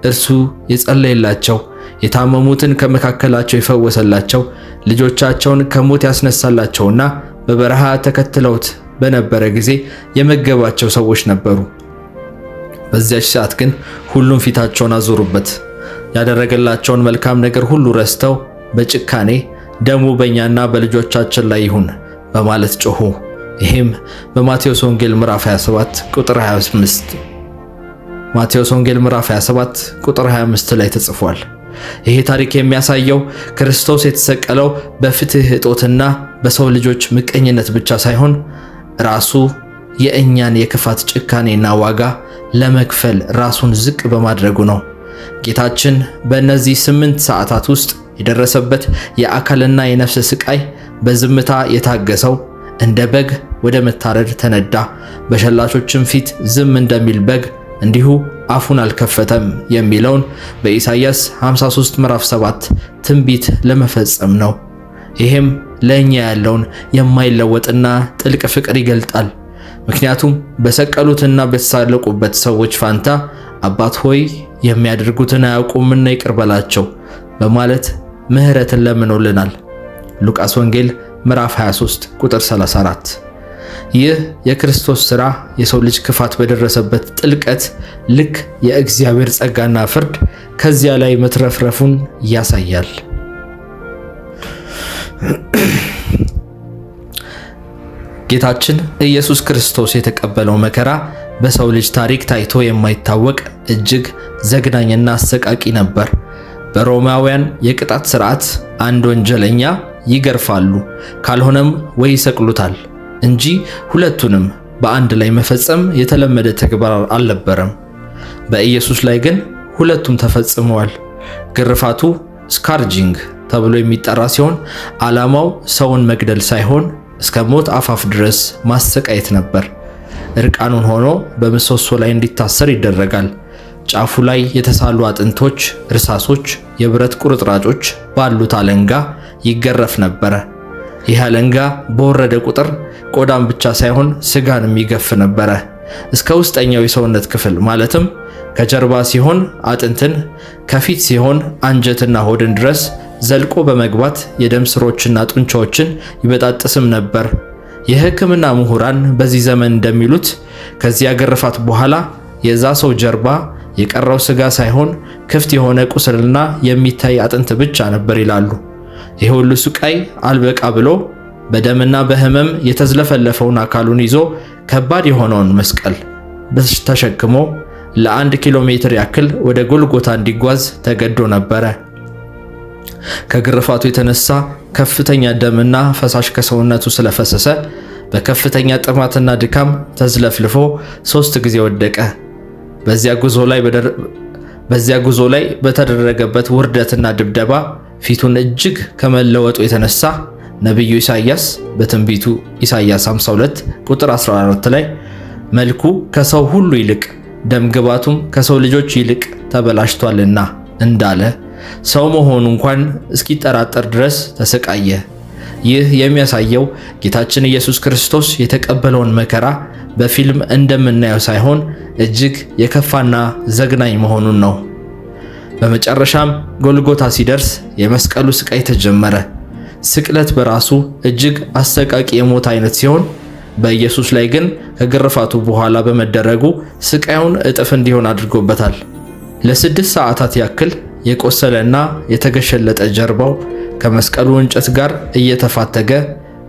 እርሱ የጸለየላቸው፣ የታመሙትን ከመካከላቸው የፈወሰላቸው፣ ልጆቻቸውን ከሞት ያስነሳላቸውና በበረሃ ተከትለውት በነበረ ጊዜ የመገባቸው ሰዎች ነበሩ። በዚያች ሰዓት ግን ሁሉም ፊታቸውን አዞሩበት። ያደረገላቸውን መልካም ነገር ሁሉ ረስተው በጭካኔ ደሙ በእኛና በልጆቻችን ላይ ይሁን በማለት ጮኹ። ይህም በማቴዎስ ወንጌል ምዕራፍ 27 ቁጥር 25 ማቴዎስ ወንጌል ምዕራፍ 27 ቁጥር 25 ላይ ተጽፏል። ይሄ ታሪክ የሚያሳየው ክርስቶስ የተሰቀለው በፍትህ እጦትና በሰው ልጆች ምቀኝነት ብቻ ሳይሆን ራሱ የእኛን የክፋት ጭካኔና ዋጋ ለመክፈል ራሱን ዝቅ በማድረጉ ነው። ጌታችን በእነዚህ 8 ሰዓታት ውስጥ የደረሰበት የአካልና የነፍስ ስቃይ በዝምታ የታገሰው እንደ በግ ወደ መታረድ ተነዳ፣ በሸላቾችም ፊት ዝም እንደሚል በግ እንዲሁ አፉን አልከፈተም የሚለውን በኢሳይያስ 53 ምዕራፍ 7 ትንቢት ለመፈጸም ነው። ይሄም ለእኛ ያለውን የማይለወጥና ጥልቅ ፍቅር ይገልጣል። ምክንያቱም በሰቀሉትና በተሳለቁበት ሰዎች ፋንታ አባት ሆይ የሚያደርጉትን አያውቁምና ይቅር በላቸው በማለት ምሕረትን ለምኖልናል። ሉቃስ ወንጌል ምዕራፍ 23 ቁጥር 34። ይህ የክርስቶስ ሥራ የሰው ልጅ ክፋት በደረሰበት ጥልቀት ልክ የእግዚአብሔር ጸጋና ፍርድ ከዚያ ላይ መትረፍረፉን ጌታችን ኢየሱስ ክርስቶስ የተቀበለው መከራ በሰው ልጅ ታሪክ ታይቶ የማይታወቅ እጅግ ዘግናኝና አሰቃቂ ነበር። በሮማውያን የቅጣት ሥርዓት አንድ ወንጀለኛ ይገርፋሉ፣ ካልሆነም ወይ ይሰቅሉታል እንጂ ሁለቱንም በአንድ ላይ መፈጸም የተለመደ ተግባር አልነበረም። በኢየሱስ ላይ ግን ሁለቱም ተፈጽመዋል። ግርፋቱ ስካርጂንግ ተብሎ የሚጠራ ሲሆን ዓላማው ሰውን መግደል ሳይሆን እስከ ሞት አፋፍ ድረስ ማሰቃየት ነበር። እርቃኑን ሆኖ በምሰሶ ላይ እንዲታሰር ይደረጋል። ጫፉ ላይ የተሳሉ አጥንቶች፣ እርሳሶች፣ የብረት ቁርጥራጮች ባሉት አለንጋ ይገረፍ ነበረ። ይህ አለንጋ በወረደ ቁጥር ቆዳን ብቻ ሳይሆን ስጋንም ይገፍ ነበረ። እስከ ውስጠኛው የሰውነት ክፍል ማለትም ከጀርባ ሲሆን አጥንትን፣ ከፊት ሲሆን አንጀትና ሆድን ድረስ ዘልቆ በመግባት የደም ስሮችና ጡንቻዎችን ይበጣጥስም ነበር። የሕክምና ምሁራን በዚህ ዘመን እንደሚሉት ከዚያ ግርፋት በኋላ የዛ ሰው ጀርባ የቀረው ስጋ ሳይሆን ክፍት የሆነ ቁስልና የሚታይ አጥንት ብቻ ነበር ይላሉ። ይህ ሁሉ ስቃይ አልበቃ ብሎ በደምና በህመም የተዝለፈለፈውን አካሉን ይዞ ከባድ የሆነውን መስቀል ተሸክሞ ለ1 ኪሎ ሜትር ያክል ወደ ጎልጎታ እንዲጓዝ ተገዶ ነበረ። ከግርፋቱ የተነሳ ከፍተኛ ደምና ፈሳሽ ከሰውነቱ ስለፈሰሰ በከፍተኛ ጥማትና ድካም ተዝለፍልፎ 3 ጊዜ ወደቀ። በዚያ ጉዞ ላይ በተደረገበት ውርደትና ድብደባ ፊቱን እጅግ ከመለወጡ የተነሳ ነቢዩ ኢሳይያስ በትንቢቱ ኢሳይያስ 52 ቁጥር 14 ላይ መልኩ ከሰው ሁሉ ይልቅ ደምግባቱም ከሰው ልጆች ይልቅ ተበላሽቷልና እንዳለ ሰው መሆኑ እንኳን እስኪጠራጠር ድረስ ተሰቃየ። ይህ የሚያሳየው ጌታችን ኢየሱስ ክርስቶስ የተቀበለውን መከራ በፊልም እንደምናየው ሳይሆን እጅግ የከፋና ዘግናኝ መሆኑን ነው። በመጨረሻም ጎልጎታ ሲደርስ የመስቀሉ ስቃይ ተጀመረ። ስቅለት በራሱ እጅግ አሰቃቂ የሞት አይነት ሲሆን በኢየሱስ ላይ ግን ከግርፋቱ በኋላ በመደረጉ ስቃዩን እጥፍ እንዲሆን አድርጎበታል። ለ6 ሰዓታት ያክል የቆሰለና የተገሸለጠ ጀርባው ከመስቀሉ እንጨት ጋር እየተፋተገ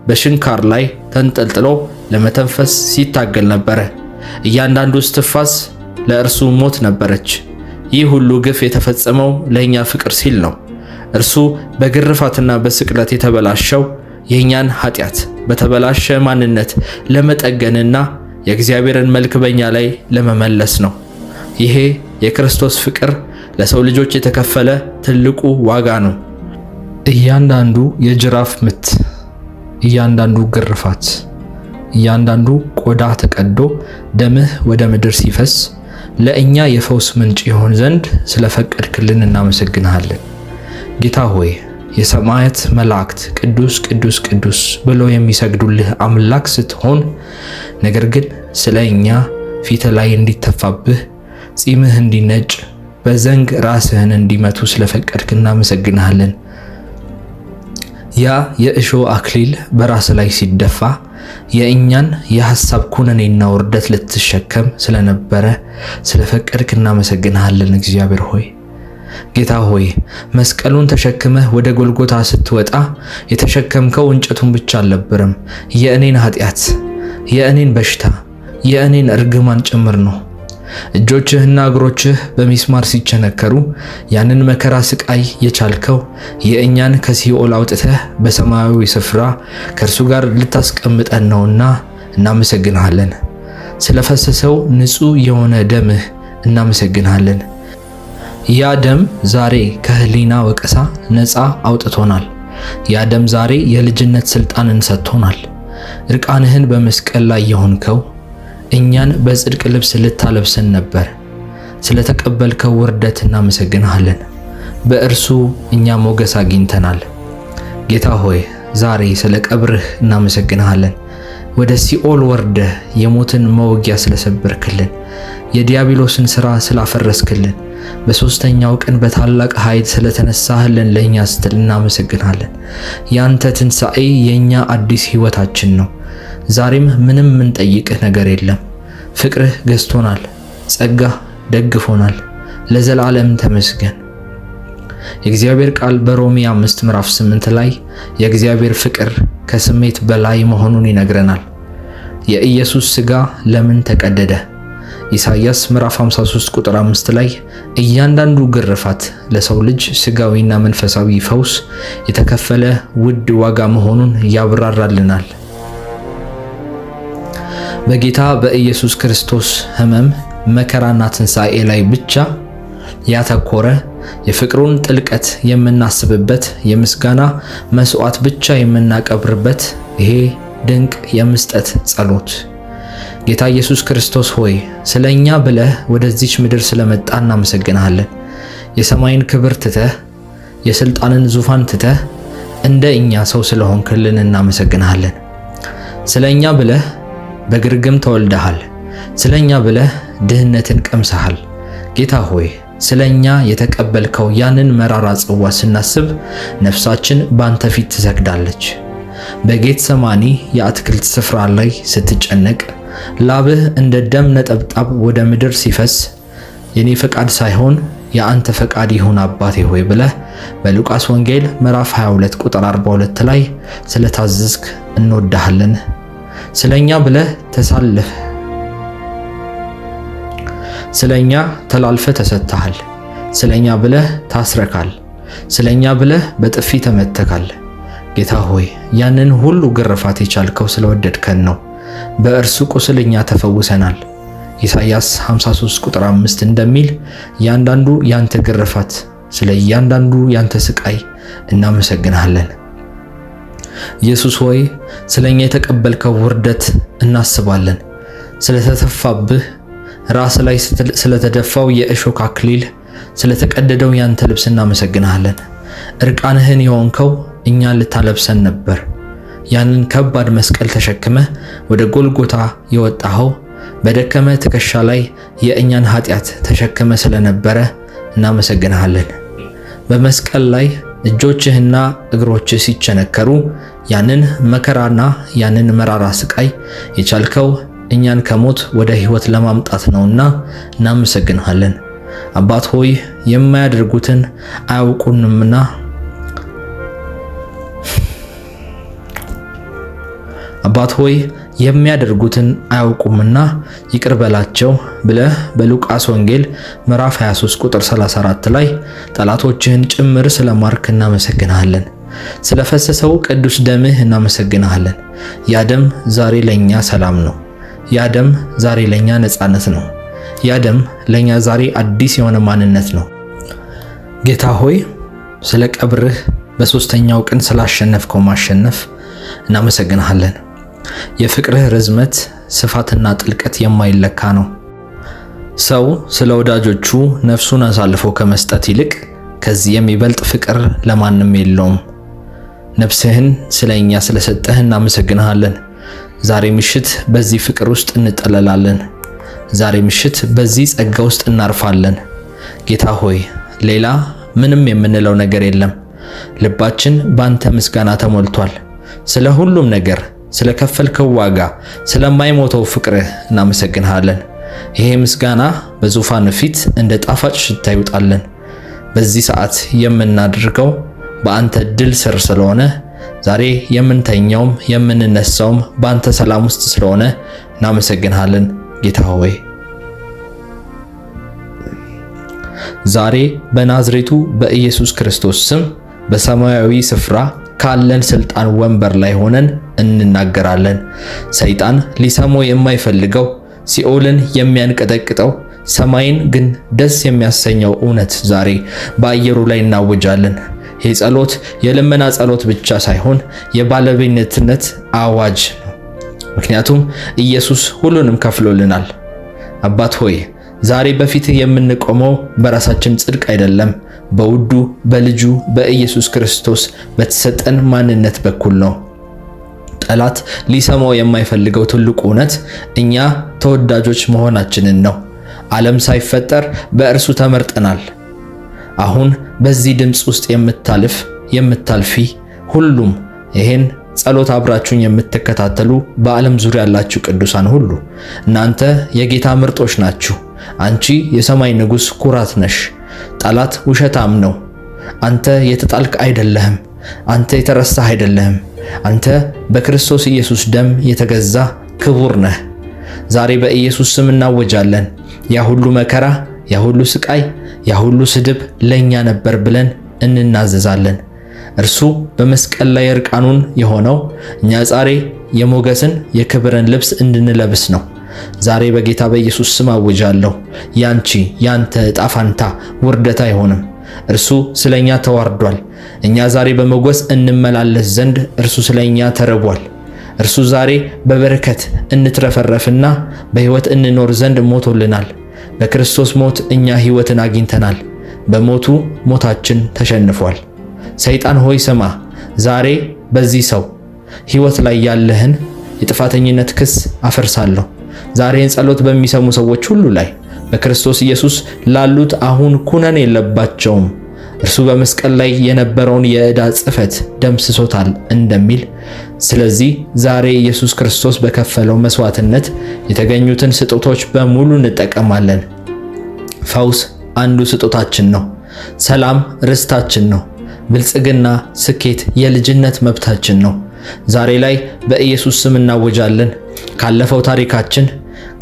በሽንካር ላይ ተንጠልጥሎ ለመተንፈስ ሲታገል ነበረ። እያንዳንዱ እስትንፋስ ለእርሱ ሞት ነበረች። ይህ ሁሉ ግፍ የተፈጸመው ለእኛ ፍቅር ሲል ነው። እርሱ በግርፋትና በስቅለት የተበላሸው የእኛን ኃጢአት በተበላሸ ማንነት ለመጠገንና የእግዚአብሔርን መልክ በእኛ ላይ ለመመለስ ነው። ይሄ የክርስቶስ ፍቅር ለሰው ልጆች የተከፈለ ትልቁ ዋጋ ነው። እያንዳንዱ የጅራፍ ምት፣ እያንዳንዱ ግርፋት፣ እያንዳንዱ ቆዳ ተቀዶ ደምህ ወደ ምድር ሲፈስ ለእኛ የፈውስ ምንጭ ይሆን ዘንድ ስለፈቀድክልን እናመሰግንሃለን። ጌታ ሆይ የሰማያት መላእክት ቅዱስ ቅዱስ ቅዱስ ብለው የሚሰግዱልህ አምላክ ስትሆን ነገር ግን ስለ እኛ ፊት ላይ እንዲተፋብህ ጺምህ እንዲነጭ በዘንግ ራስህን እንዲመቱ ስለፈቀድክ እናመሰግንሃለን። ያ የእሾህ አክሊል በራስ ላይ ሲደፋ የእኛን የሐሳብ ኩነኔና ውርደት ልትሸከም ስለነበረ ስለፈቀድክ እናመሰግንሃለን። እግዚአብሔር ሆይ ጌታ ሆይ መስቀሉን ተሸክመህ ወደ ጎልጎታ ስትወጣ የተሸከምከው እንጨቱን ብቻ አልነበረም። የእኔን ኃጢአት፣ የእኔን በሽታ፣ የእኔን እርግማን ጭምር ነው። እጆችህና እግሮችህ በሚስማር ሲቸነከሩ ያንን መከራ ስቃይ የቻልከው የእኛን ከሲኦል አውጥተህ በሰማያዊ ስፍራ ከእርሱ ጋር ልታስቀምጠን ነውና እናመሰግንሃለን። ስለፈሰሰው ንጹሕ የሆነ ደምህ እናመሰግንሃለን። ያ ደም ዛሬ ከህሊና ወቀሳ ነፃ አውጥቶናል። ያ ደም ዛሬ የልጅነት ስልጣንን ሰጥቶናል። እርቃንህን በመስቀል ላይ የሆንከው እኛን በጽድቅ ልብስ ልታለብሰን ነበር። ስለተቀበልከው ውርደት እናመሰግንሃለን። በእርሱ እኛ ሞገስ አግኝተናል። ጌታ ሆይ ዛሬ ስለ ቀብርህ እናመሰግንሃለን። ወደ ሲኦል ወርደህ የሞትን መውጊያ ስለሰበርክልን፣ የዲያብሎስን ሥራ ስላፈረስክልን፣ በሶስተኛው ቀን በታላቅ ኃይል ስለተነሳህልን ለኛ ስትል እናመሰግናለን። ያንተ ትንሣኤ የኛ አዲስ ሕይወታችን ነው። ዛሬም ምንም የምንጠይቅህ ነገር የለም። ፍቅርህ ገዝቶናል፣ ጸጋህ ደግፎናል። ለዘላለም ተመስገን። የእግዚአብሔር ቃል በሮሜ 5 ምዕራፍ 8 ላይ የእግዚአብሔር ፍቅር ከስሜት በላይ መሆኑን ይነግረናል። የኢየሱስ ሥጋ ለምን ተቀደደ? ኢሳይያስ ምዕራፍ 53 ቁጥር 5 ላይ እያንዳንዱ ግርፋት ለሰው ልጅ ሥጋዊና መንፈሳዊ ፈውስ የተከፈለ ውድ ዋጋ መሆኑን ያብራራልናል። በጌታ በኢየሱስ ክርስቶስ ሕመም መከራና ትንሣኤ ላይ ብቻ ያተኮረ የፍቅሩን ጥልቀት የምናስብበት የምስጋና መስዋዕት ብቻ የምናቀብርበት ይሄ ድንቅ የምስጠት ጸሎት። ጌታ ኢየሱስ ክርስቶስ ሆይ ስለኛ ብለህ ወደዚች ምድር ስለመጣ እናመሰግንሃለን። የሰማይን ክብር ትተህ የስልጣንን ዙፋን ትተህ እንደ እኛ ሰው ስለሆንክልን እናመሰግንሃለን። ስለኛ ብለህ በግርግም ተወልደሃል። ስለኛ ብለህ ድህነትን ቀምሰሃል። ጌታ ሆይ ስለኛ የተቀበልከው ያንን መራራ ጽዋ ስናስብ ነፍሳችን ባንተ ፊት ትሰግዳለች። በጌትሰማኒ የአትክልት ስፍራ ላይ ስትጨነቅ ላብህ እንደ ደም ነጠብጣብ ወደ ምድር ሲፈስ የኔ ፈቃድ ሳይሆን የአንተ ፈቃድ ይሁን አባቴ ሆይ ብለህ በሉቃስ ወንጌል ምዕራፍ 22 ቁጥር 42 ላይ ስለታዘዝክ እንወዳሃለን። ስለኛ ብለህ ስለኛ ተላልፈ ተሰጥተሃል። ስለኛ ብለህ ታስረካል። ስለኛ ብለህ በጥፊ ተመተካል። ጌታ ሆይ ያንን ሁሉ ግርፋት የቻልከው ስለወደድከን ነው። በእርሱ ቁስል እኛ ተፈውሰናል። ኢሳይያስ 53 ቁጥር 5 እንደሚል እያንዳንዱ ያንተ ግርፋት፣ ስለ እያንዳንዱ ያንተ ስቃይ እናመሰግናለን። ኢየሱስ ሆይ ስለኛ የተቀበልከው ውርደት እናስባለን። ስለተተፋብህ ራስ ላይ ስለተደፋው የእሾህ አክሊል፣ ስለተቀደደው ያንተ ልብስ እናመሰግናለን። እርቃንህን የሆንከው እኛን ልታለብሰን ነበር። ያንን ከባድ መስቀል ተሸክመህ ወደ ጎልጎታ የወጣኸው በደከመ ትከሻ ላይ የእኛን ኃጢአት ተሸክመ ስለነበረ እናመሰግናለን። በመስቀል ላይ እጆችህና እግሮችህ ሲቸነከሩ ያንን መከራና ያንን መራራ ስቃይ የቻልከው እኛን ከሞት ወደ ሕይወት ለማምጣት ነውና እናመሰግናለን። አባት ሆይ የማያደርጉትን አያውቁንምና የሚያደርጉትን አያውቁምና ይቅር በላቸው ብለህ በሉቃስ ወንጌል ምዕራፍ 23 ቁጥር 34 ላይ ጠላቶችህን ጭምር ስለማርክ እናመሰግናለን። ስለፈሰሰው ቅዱስ ደምህ እናመሰግናለን። ያ ደም ዛሬ ለኛ ሰላም ነው። ያ ደም ዛሬ ለኛ ነፃነት ነው። ያ ደም ለኛ ዛሬ አዲስ የሆነ ማንነት ነው። ጌታ ሆይ ስለ ቀብርህ በሶስተኛው ቀን ስላሸነፍከው ማሸነፍ እናመሰግናለን። የፍቅርህ ርዝመት ስፋትና ጥልቀት የማይለካ ነው። ሰው ስለ ወዳጆቹ ነፍሱን አሳልፎ ከመስጠት ይልቅ ከዚህ የሚበልጥ ፍቅር ለማንም የለውም። ነፍስህን ስለኛ ስለሰጠህ እናመሰግናለን። ዛሬ ምሽት በዚህ ፍቅር ውስጥ እንጠለላለን። ዛሬ ምሽት በዚህ ጸጋ ውስጥ እናርፋለን። ጌታ ሆይ ሌላ ምንም የምንለው ነገር የለም። ልባችን ባንተ ምስጋና ተሞልቷል። ስለ ሁሉም ነገር፣ ስለ ከፈልከው ዋጋ፣ ስለማይሞተው ፍቅርህ እናመሰግንሃለን። ይሄ ምስጋና በዙፋን ፊት እንደ ጣፋጭ ሽታ ይውጣልን። በዚህ ሰዓት የምናደርገው በአንተ ድል ስር ስለሆነ ዛሬ የምንተኛውም የምንነሳውም በአንተ ሰላም ውስጥ ስለሆነ እናመሰግንሃለን። ጌታ ሆይ ዛሬ በናዝሬቱ በኢየሱስ ክርስቶስ ስም በሰማያዊ ስፍራ ካለን ስልጣን ወንበር ላይ ሆነን እንናገራለን። ሰይጣን ሊሰማው የማይፈልገው ሲኦልን የሚያንቀጠቅጠው ሰማይን ግን ደስ የሚያሰኘው እውነት ዛሬ በአየሩ ላይ እናውጃለን። ይህ ጸሎት የልመና ጸሎት ብቻ ሳይሆን የባለቤትነት አዋጅ ነው። ምክንያቱም ኢየሱስ ሁሉንም ከፍሎልናል። አባት ሆይ ዛሬ በፊትህ የምንቆመው በራሳችን ጽድቅ አይደለም፣ በውዱ በልጁ በኢየሱስ ክርስቶስ በተሰጠን ማንነት በኩል ነው። ጠላት ሊሰማው የማይፈልገው ትልቁ እውነት እኛ ተወዳጆች መሆናችንን ነው። ዓለም ሳይፈጠር በእርሱ ተመርጠናል። አሁን በዚህ ድምፅ ውስጥ የምታልፊ ሁሉም ይሄን ጸሎት አብራችሁን የምትከታተሉ በዓለም ዙሪያ ያላችሁ ቅዱሳን ሁሉ እናንተ የጌታ ምርጦች ናችሁ። አንቺ የሰማይ ንጉሥ ኩራት ነሽ። ጠላት ውሸታም ነው። አንተ የተጣልክ አይደለህም። አንተ የተረሳህ አይደለህም። አንተ በክርስቶስ ኢየሱስ ደም የተገዛ ክቡር ነህ። ዛሬ በኢየሱስ ስም እናወጃለን። ያ ሁሉ መከራ፣ ያ ሁሉ ስቃይ፣ ያ ሁሉ ስድብ ለኛ ነበር ብለን እንናዘዛለን። እርሱ በመስቀል ላይ እርቃኑን የሆነው እኛ ዛሬ የሞገስን የክብርን ልብስ እንድንለብስ ነው። ዛሬ በጌታ በኢየሱስ ስም አውጃለሁ። ያንቺ ያንተ ዕጣ ፈንታ ውርደት አይሆንም። እርሱ ስለኛ ተዋርዷል። እኛ ዛሬ በሞገስ እንመላለስ ዘንድ እርሱ ስለኛ ተርቧል። እርሱ ዛሬ በበረከት እንትረፈረፍና በሕይወት እንኖር ዘንድ ሞቶልናል። በክርስቶስ ሞት እኛ ሕይወትን አግኝተናል። በሞቱ ሞታችን ተሸንፏል። ሰይጣን ሆይ ስማ፣ ዛሬ በዚህ ሰው ሕይወት ላይ ያለህን የጥፋተኝነት ክስ አፈርሳለሁ። ዛሬን ጸሎት በሚሰሙ ሰዎች ሁሉ ላይ በክርስቶስ ኢየሱስ ላሉት አሁን ኩነኔ የለባቸውም። እርሱ በመስቀል ላይ የነበረውን የዕዳ ጽሕፈት ደምስሶታል እንደሚል፣ ስለዚህ ዛሬ ኢየሱስ ክርስቶስ በከፈለው መስዋዕትነት የተገኙትን ስጦታዎች በሙሉ እንጠቀማለን። ፈውስ አንዱ ስጦታችን ነው። ሰላም ርስታችን ነው። ብልጽግና፣ ስኬት የልጅነት መብታችን ነው። ዛሬ ላይ በኢየሱስ ስም እናወጃለን። ካለፈው ታሪካችን፣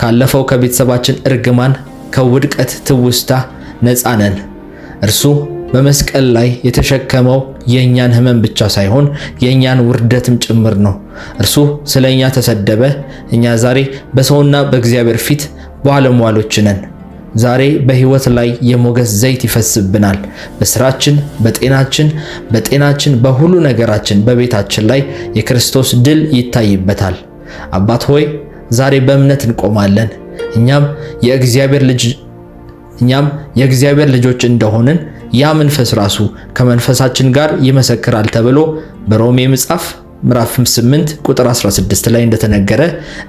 ካለፈው ከቤተሰባችን እርግማን፣ ከውድቀት ትውስታ ነፃ ነን። እርሱ በመስቀል ላይ የተሸከመው የእኛን ሕመም ብቻ ሳይሆን የእኛን ውርደትም ጭምር ነው። እርሱ ስለኛ ተሰደበ። እኛ ዛሬ በሰውና በእግዚአብሔር ፊት ባለሟሎች ነን። ዛሬ በሕይወት ላይ የሞገስ ዘይት ይፈስብናል። በስራችን፣ በጤናችን፣ በሁሉ ነገራችን፣ በቤታችን ላይ የክርስቶስ ድል ይታይበታል። አባት ሆይ ዛሬ በእምነት እንቆማለን። እኛም የእግዚአብሔር ልጆች እንደሆንን ያ መንፈስ ራሱ ከመንፈሳችን ጋር ይመሰክራል ተብሎ በሮሜ መጽሐፍ ምዕራፍ 8 ቁጥር 16 ላይ እንደተነገረ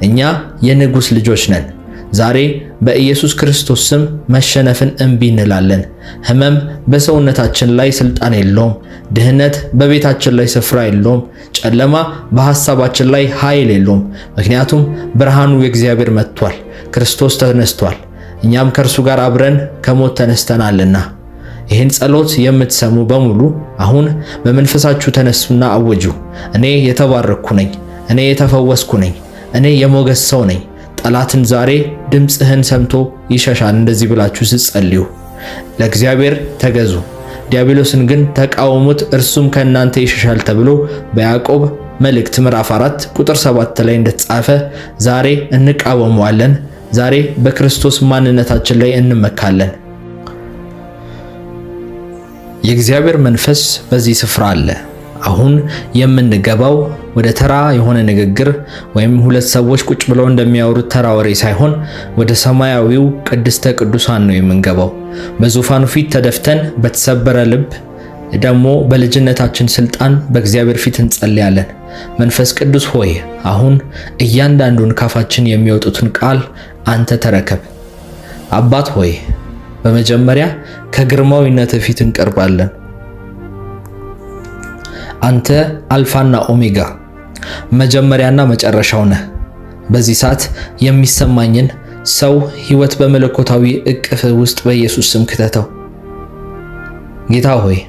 እኛ የንጉሥ ልጆች ነን። ዛሬ በኢየሱስ ክርስቶስ ስም መሸነፍን እምቢ እንላለን። ሕመም በሰውነታችን ላይ ስልጣን የለውም። ድህነት በቤታችን ላይ ስፍራ የለውም። ጨለማ በሐሳባችን ላይ ኃይል የለውም። ምክንያቱም ብርሃኑ የእግዚአብሔር መጥቷል። ክርስቶስ ተነስቷል። እኛም ከእርሱ ጋር አብረን ከሞት ተነስተናልና። ይህን ጸሎት የምትሰሙ በሙሉ አሁን በመንፈሳችሁ ተነሱና አወጁ። እኔ የተባረኩ ነኝ። እኔ የተፈወስኩ ነኝ። እኔ የሞገስ ሰው ነኝ። ጠላትን ዛሬ ድምፅህን ሰምቶ ይሸሻል። እንደዚህ ብላችሁ ስትጸልዩ ለእግዚአብሔር ተገዙ፣ ዲያብሎስን ግን ተቃወሙት እርሱም ከእናንተ ይሸሻል ተብሎ በያዕቆብ መልእክት ምዕራፍ 4 ቁጥር 7 ላይ እንደተጻፈ ዛሬ እንቃወመዋለን። ዛሬ በክርስቶስ ማንነታችን ላይ እንመካለን። የእግዚአብሔር መንፈስ በዚህ ስፍራ አለ። አሁን የምንገባው ወደ ተራ የሆነ ንግግር ወይም ሁለት ሰዎች ቁጭ ብለው እንደሚያወሩት ተራ ወሬ ሳይሆን ወደ ሰማያዊው ቅድስተ ቅዱሳን ነው የምንገባው። በዙፋኑ ፊት ተደፍተን በተሰበረ ልብ ደግሞ በልጅነታችን ስልጣን በእግዚአብሔር ፊት እንጸልያለን። መንፈስ ቅዱስ ሆይ አሁን እያንዳንዱን ካፋችን የሚወጡትን ቃል አንተ ተረከብ። አባት ሆይ በመጀመሪያ ከግርማዊነት ፊት እንቀርባለን። አንተ አልፋና ኦሜጋ መጀመሪያና መጨረሻው ነህ። በዚህ ሰዓት የሚሰማኝን ሰው ሕይወት በመለኮታዊ እቅፍ ውስጥ በኢየሱስ ስም ክተተው። ጌታ ሆይ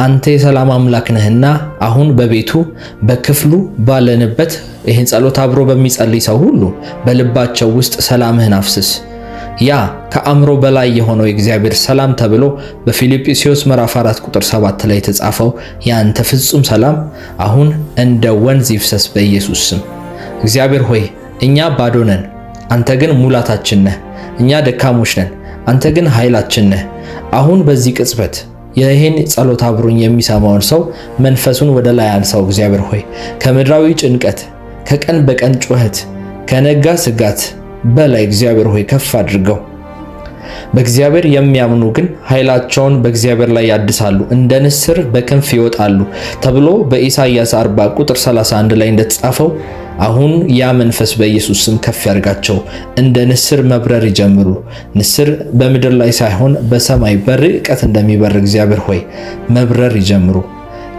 አንተ የሰላም አምላክ ነህና አሁን በቤቱ በክፍሉ ባለንበት ይህን ጸሎት አብሮ በሚጸልይ ሰው ሁሉ በልባቸው ውስጥ ሰላምህን አፍስስ። ያ ከአእምሮ በላይ የሆነው የእግዚአብሔር ሰላም ተብሎ በፊልጵስዩስ ምዕራፍ 4 ቁጥር 7 ላይ የተጻፈው ያንተ ፍጹም ሰላም አሁን እንደ ወንዝ ይፍሰስ በኢየሱስ ስም። እግዚአብሔር ሆይ እኛ ባዶ ነን፣ አንተ ግን ሙላታችን ነህ። እኛ ደካሞች ነን፣ አንተ ግን ኃይላችን ነህ። አሁን በዚህ ቅጽበት ይህን ጸሎት አብሮኝ የሚሰማውን ሰው መንፈሱን ወደ ላይ አንሳው። እግዚአብሔር ሆይ ከምድራዊ ጭንቀት፣ ከቀን በቀን ጩኸት፣ ከነጋ ስጋት በላይ እግዚአብሔር ሆይ ከፍ አድርገው። በእግዚአብሔር የሚያምኑ ግን ኃይላቸውን በእግዚአብሔር ላይ ያድሳሉ፣ እንደ ንስር በክንፍ ይወጣሉ ተብሎ በኢሳይያስ 40 ቁጥር 31 ላይ እንደተጻፈው አሁን ያ መንፈስ በኢየሱስ ስም ከፍ ያርጋቸው፣ እንደ ንስር መብረር ይጀምሩ። ንስር በምድር ላይ ሳይሆን በሰማይ በርቀት እንደሚበር እግዚአብሔር ሆይ መብረር ይጀምሩ።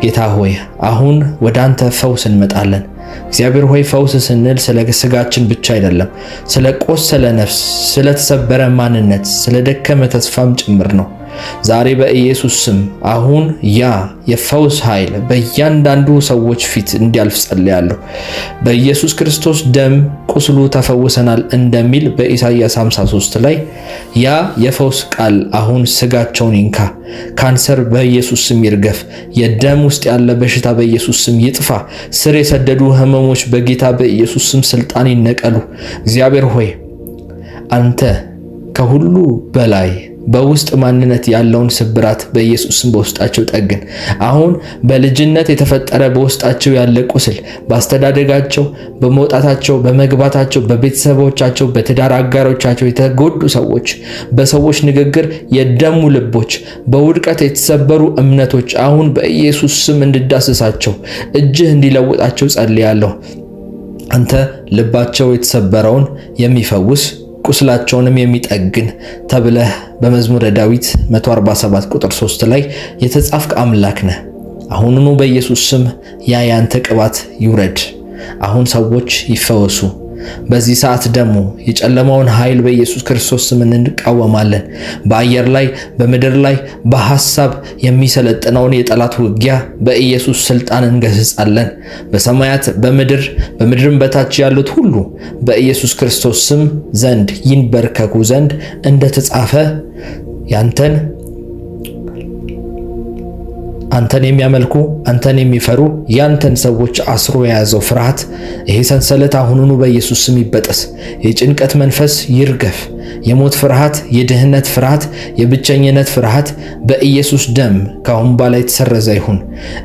ጌታ ሆይ አሁን ወደ አንተ ፈውስ እንመጣለን። እግዚአብሔር ሆይ ፈውስ ስንል ስለ ስጋችን ብቻ አይደለም፣ ስለ ቆሰለ ነፍስ፣ ስለ ተሰበረ ማንነት፣ ስለ ደከመ ተስፋም ጭምር ነው። ዛሬ በኢየሱስ ስም አሁን ያ የፈውስ ኃይል በእያንዳንዱ ሰዎች ፊት እንዲያልፍ ጸልያለሁ። በኢየሱስ ክርስቶስ ደም ቁስሉ ተፈውሰናል እንደሚል በኢሳይያስ 53 ላይ ያ የፈውስ ቃል አሁን ስጋቸውን ይንካ። ካንሰር በኢየሱስ ስም ይርገፍ። የደም ውስጥ ያለ በሽታ በኢየሱስ ስም ይጥፋ። ስር የሰደዱ ህመሞች በጌታ በኢየሱስ ስም ስልጣን ይነቀሉ። እግዚአብሔር ሆይ አንተ ከሁሉ በላይ በውስጥ ማንነት ያለውን ስብራት በኢየሱስ ስም በውስጣቸው ጠግን። አሁን በልጅነት የተፈጠረ በውስጣቸው ያለ ቁስል በአስተዳደጋቸው፣ በመውጣታቸው፣ በመግባታቸው፣ በቤተሰቦቻቸው፣ በትዳር አጋሮቻቸው የተጎዱ ሰዎች፣ በሰዎች ንግግር የደሙ ልቦች፣ በውድቀት የተሰበሩ እምነቶች አሁን በኢየሱስ ስም እንድዳስሳቸው እጅህ እንዲለውጣቸው ጸልያለሁ። አንተ ልባቸው የተሰበረውን የሚፈውስ ቁስላቸውንም የሚጠግን ተብለህ በመዝሙረ ዳዊት 147 ቁጥር 3 ላይ የተጻፍክ አምላክ ነህ። አሁኑኑ በኢየሱስ ስም ያ ያንተ ቅባት ይውረድ። አሁን ሰዎች ይፈወሱ። በዚህ ሰዓት ደግሞ የጨለማውን ኃይል በኢየሱስ ክርስቶስ ስም እንቃወማለን። በአየር ላይ፣ በምድር ላይ በሐሳብ የሚሰለጥነውን የጠላት ውጊያ በኢየሱስ ስልጣን እንገስጻለን። በሰማያት በምድርም በታች ያሉት ሁሉ በኢየሱስ ክርስቶስ ስም ዘንድ ይንበርከኩ ዘንድ እንደተጻፈ አንተን የሚያመልኩ አንተን የሚፈሩ ያንተን ሰዎች አስሮ የያዘው ፍርሃት፣ ይሄ ሰንሰለት አሁኑኑ በኢየሱስ ስም ይበጠስ። የጭንቀት መንፈስ ይርገፍ። የሞት ፍርሃት፣ የድህነት ፍርሃት፣ የብቸኝነት ፍርሃት በኢየሱስ ደም ከአሁን በላይ የተሰረዘ ይሁን።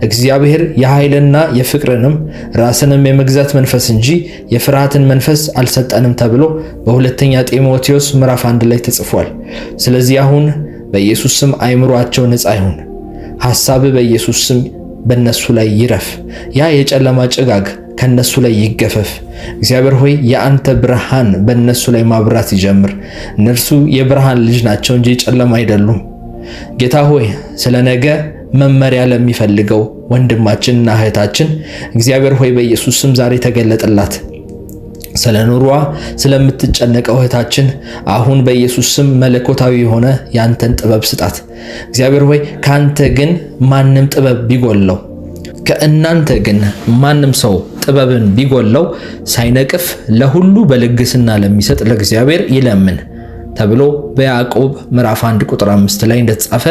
እግዚአብሔር የኃይልና የፍቅርንም ራስንም የመግዛት መንፈስ እንጂ የፍርሃትን መንፈስ አልሰጠንም ተብሎ በሁለተኛ ጢሞቴዎስ ምዕራፍ 1 ላይ ተጽፏል። ስለዚህ አሁን በኢየሱስ ስም አይምሮአቸው ነፃ ይሁን። ሐሳብ በኢየሱስ ስም በእነሱ ላይ ይረፍ። ያ የጨለማ ጭጋግ ከነሱ ላይ ይገፈፍ። እግዚአብሔር ሆይ የአንተ ብርሃን በእነሱ ላይ ማብራት ይጀምር። እነርሱ የብርሃን ልጅ ናቸው እንጂ ጨለማ አይደሉም። ጌታ ሆይ ስለ ነገ መመሪያ ለሚፈልገው ወንድማችንና እህታችን እግዚአብሔር ሆይ በኢየሱስ ስም ዛሬ ተገለጠላት። ስለ ኑሯ ስለምትጨነቀው እህታችን አሁን በኢየሱስ ስም መለኮታዊ የሆነ ያንተን ጥበብ ስጣት። እግዚአብሔር ሆይ ካንተ ግን ማንም ጥበብ ቢጎለው፣ ከእናንተ ግን ማንም ሰው ጥበብን ቢጎለው ሳይነቅፍ ለሁሉ በልግስና ለሚሰጥ ለእግዚአብሔር ይለምን ተብሎ በያዕቆብ ምዕራፍ 1 ቁጥር 5 ላይ እንደተጻፈ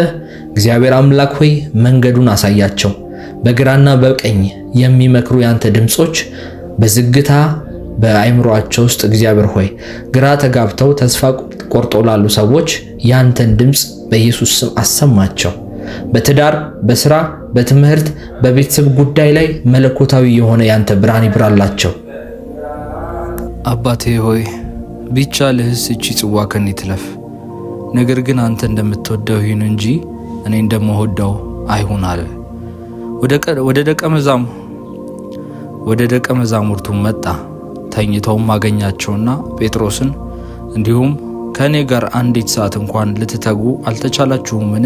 እግዚአብሔር አምላክ ሆይ መንገዱን አሳያቸው። በግራና በቀኝ የሚመክሩ ያንተ ድምጾች በዝግታ በአይምሮአቸው ውስጥ እግዚአብሔር ሆይ ግራ ተጋብተው ተስፋ ቆርጦ ላሉ ሰዎች ያንተን ድምጽ በኢየሱስ ስም አሰማቸው። በትዳር፣ በስራ፣ በትምህርት፣ በቤተሰብ ጉዳይ ላይ መለኮታዊ የሆነ ያንተ ብርሃን ይብራላቸው። አባቴ ሆይ ቢቻልህስ እቺ ጽዋ ከኔ ትለፍ፣ ነገር ግን አንተ እንደምትወደው ይሁን እንጂ እኔ እንደምወደው አይሁን አለ። ወደ ደቀ መዛሙርቱ መጣ። ተኝተውም አገኛቸውና ጴጥሮስን እንዲሁም ከእኔ ጋር አንዲት ሰዓት እንኳን ልትተጉ አልተቻላችሁምን?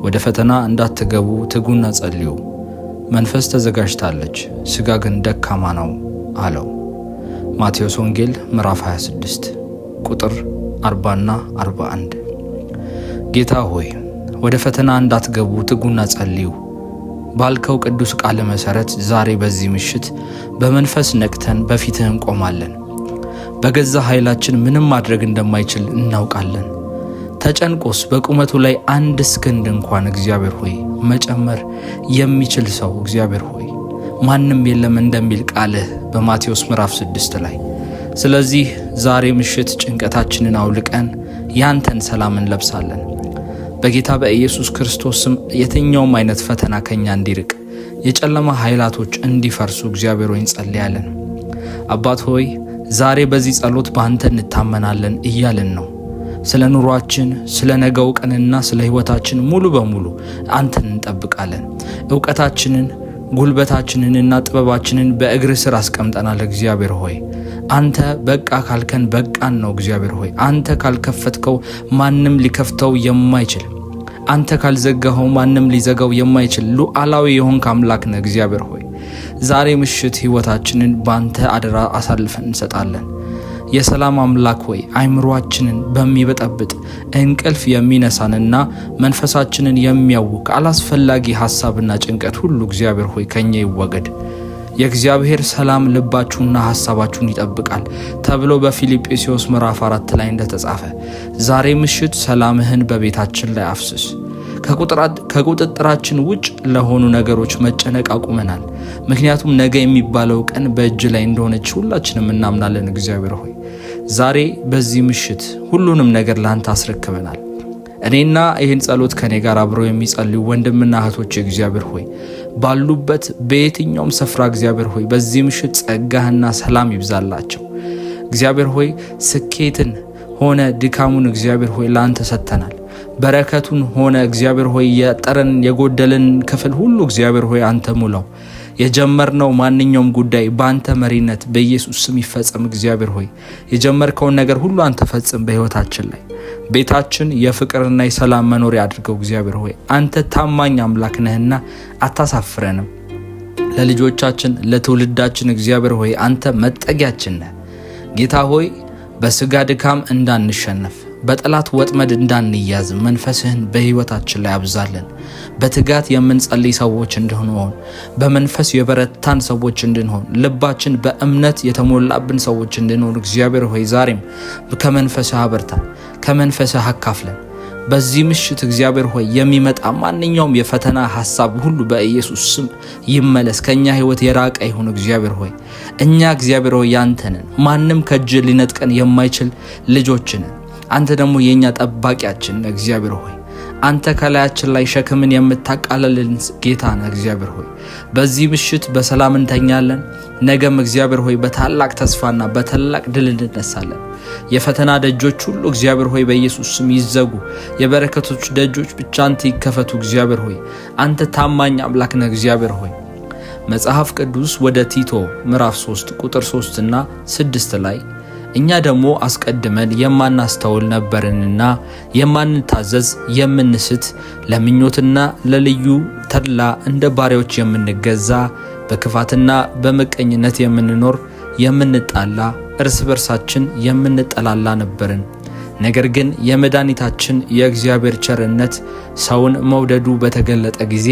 ወደ ፈተና እንዳትገቡ ትጉና ጸልዩ። መንፈስ ተዘጋጅታለች፣ ሥጋ ግን ደካማ ነው አለው። ማቴዎስ ወንጌል ምዕራፍ 26 ቁጥር 40ና 41። ጌታ ሆይ ወደ ፈተና እንዳትገቡ ትጉና ጸልዩ ባልከው ቅዱስ ቃል መሰረት ዛሬ በዚህ ምሽት በመንፈስ ነቅተን በፊትህ እንቆማለን። በገዛ ኃይላችን ምንም ማድረግ እንደማይችል እናውቃለን። ተጨንቆስ በቁመቱ ላይ አንድ እስክንድ እንኳን እግዚአብሔር ሆይ መጨመር የሚችል ሰው እግዚአብሔር ሆይ ማንም የለም እንደሚል ቃልህ በማቴዎስ ምዕራፍ 6 ላይ። ስለዚህ ዛሬ ምሽት ጭንቀታችንን አውልቀን ያንተን ሰላም እንለብሳለን። በጌታ በኢየሱስ ክርስቶስ ስም የትኛውም አይነት ፈተና ከኛ እንዲርቅ፣ የጨለማ ኃይላቶች እንዲፈርሱ እግዚአብሔር ሆይ እንጸልያለን። አባት ሆይ ዛሬ በዚህ ጸሎት በአንተ እንታመናለን እያልን ነው። ስለ ኑሯችን፣ ስለ ነገው ቀንና ስለ ሕይወታችን ሙሉ በሙሉ አንተን እንጠብቃለን። ዕውቀታችንን፣ ጉልበታችንንና ጥበባችንን በእግር ስር አስቀምጠናል። እግዚአብሔር ሆይ አንተ በቃ ካልከን በቃን ነው። እግዚአብሔር ሆይ አንተ ካልከፈትከው ማንም ሊከፍተው የማይችል፣ አንተ ካልዘጋኸው ማንም ሊዘጋው የማይችል ሉዓላዊ የሆንክ አምላክ ነህ። እግዚአብሔር ሆይ ዛሬ ምሽት ሕይወታችንን በአንተ አደራ አሳልፈን እንሰጣለን። የሰላም አምላክ ሆይ አይምሮአችንን በሚበጠብጥ እንቅልፍ የሚነሳንና መንፈሳችንን የሚያውክ አላስፈላጊ ሐሳብና ጭንቀት ሁሉ እግዚአብሔር ሆይ ከኛ ይወገድ። የእግዚአብሔር ሰላም ልባችሁና ሐሳባችሁን ይጠብቃል ተብሎ በፊልጵስዩስ ምዕራፍ 4 ላይ እንደተጻፈ ዛሬ ምሽት ሰላምህን በቤታችን ላይ አፍስስ። ከቁጥጥራችን ውጭ ለሆኑ ነገሮች መጨነቅ አቁመናል። ምክንያቱም ነገ የሚባለው ቀን በእጅ ላይ እንደሆነች ሁላችንም እናምናለን። እግዚአብሔር ሆይ ዛሬ በዚህ ምሽት ሁሉንም ነገር ላንተ አስረክበናል። እኔና ይህን ጸሎት ከኔ ጋር አብረው የሚጸልዩ ወንድምና እህቶች እግዚአብሔር ሆይ ባሉበት በየትኛውም ስፍራ እግዚአብሔር ሆይ በዚህ ምሽት ጸጋህና ሰላም ይብዛላቸው። እግዚአብሔር ሆይ ስኬትን ሆነ ድካሙን እግዚአብሔር ሆይ ላንተ ሰጥተናል። በረከቱን ሆነ እግዚአብሔር ሆይ የጠረን የጎደለን ክፍል ሁሉ እግዚአብሔር ሆይ አንተ ሙላው። የጀመርነው ማንኛውም ጉዳይ በአንተ መሪነት በኢየሱስ ስም ይፈጸም። እግዚአብሔር ሆይ የጀመርከውን ነገር ሁሉ አንተ ፈጽም በሕይወታችን ላይ። ቤታችን የፍቅርና የሰላም መኖሪያ አድርገው። እግዚአብሔር ሆይ አንተ ታማኝ አምላክ ነህና አታሳፍረንም። ለልጆቻችን ለትውልዳችን እግዚአብሔር ሆይ አንተ መጠጊያችን ነህ። ጌታ ሆይ በስጋ ድካም እንዳንሸነፍ በጠላት ወጥመድ እንዳንያዝ መንፈስህን በሕይወታችን ላይ አብዛለን። በትጋት የምንጸልይ ሰዎች እንድንሆን፣ በመንፈስ የበረታን ሰዎች እንድንሆን፣ ልባችን በእምነት የተሞላብን ሰዎች እንድንሆን እግዚአብሔር ሆይ ዛሬም ከመንፈስህ አበርታን፣ ከመንፈስህ አካፍለን። በዚህ ምሽት እግዚአብሔር ሆይ የሚመጣ ማንኛውም የፈተና ሐሳብ ሁሉ በኢየሱስ ስም ይመለስ፣ ከኛ ሕይወት የራቀ ይሁን። እግዚአብሔር ሆይ እኛ እግዚአብሔር ሆይ ያንተ ነን። ማንም ከእጅ ሊነጥቀን የማይችል ልጆች ነን። አንተ ደግሞ የኛ ጠባቂያችን ነህ። እግዚአብሔር ሆይ አንተ ከላያችን ላይ ሸክምን የምታቃለልን ጌታ ነህ። እግዚአብሔር ሆይ በዚህ ምሽት በሰላም እንተኛለን። ነገም እግዚአብሔር ሆይ በታላቅ ተስፋና በታላቅ ድል እንነሳለን። የፈተና ደጆች ሁሉ እግዚአብሔር ሆይ በኢየሱስ ስም ይዘጉ። የበረከቶች ደጆች ብቻ አንተ ይከፈቱ። እግዚአብሔር ሆይ አንተ ታማኝ አምላክ ነህ። እግዚአብሔር ሆይ መጽሐፍ ቅዱስ ወደ ቲቶ ምዕራፍ 3 ቁጥር 3 እና 6 ላይ እኛ ደግሞ አስቀድመን የማናስተውል ነበርንና የማንታዘዝ የምንስት ለምኞትና ለልዩ ተድላ እንደ ባሪያዎች የምንገዛ በክፋትና በመቀኝነት የምንኖር የምንጣላ እርስ በርሳችን የምንጠላላ ነበርን። ነገር ግን የመድኃኒታችን የእግዚአብሔር ቸርነት ሰውን መውደዱ በተገለጠ ጊዜ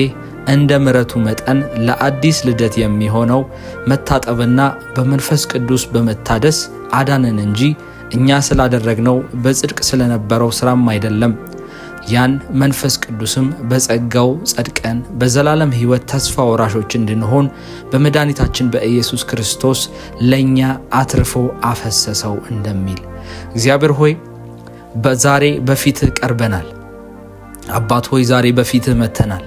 እንደ ምሕረቱ መጠን ለአዲስ ልደት የሚሆነው መታጠብና በመንፈስ ቅዱስ በመታደስ አዳነን እንጂ እኛ ስላደረግነው በጽድቅ ስለነበረው ስራም አይደለም። ያን መንፈስ ቅዱስም በጸጋው ጸድቀን በዘላለም ሕይወት ተስፋ ወራሾች እንድንሆን በመድኃኒታችን በኢየሱስ ክርስቶስ ለኛ አትርፎ አፈሰሰው እንደሚል እግዚአብሔር ሆይ በዛሬ በፊትህ ቀርበናል። አባት ሆይ ዛሬ በፊትህ መተናል።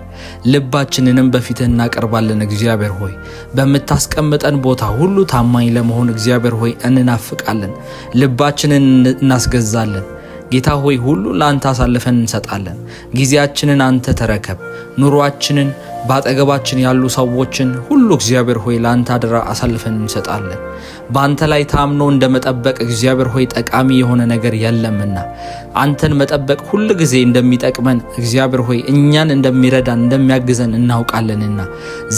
ልባችንንም በፊትህ እናቀርባለን። እግዚአብሔር ሆይ በምታስቀምጠን ቦታ ሁሉ ታማኝ ለመሆን እግዚአብሔር ሆይ እንናፍቃለን። ልባችንን እናስገዛለን። ጌታ ሆይ ሁሉ ለአንተ አሳልፈን እንሰጣለን። ጊዜያችንን አንተ ተረከብ። ኑሯችንን ባጠገባችን ያሉ ሰዎችን ሁሉ እግዚአብሔር ሆይ ለአንተ አደራ አሳልፈን እንሰጣለን። በአንተ ላይ ታምኖ እንደመጠበቅ እግዚአብሔር ሆይ ጠቃሚ የሆነ ነገር የለምና አንተን መጠበቅ ሁሉ ጊዜ እንደሚጠቅመን እግዚአብሔር ሆይ እኛን እንደሚረዳን እንደሚያግዘን እናውቃለንና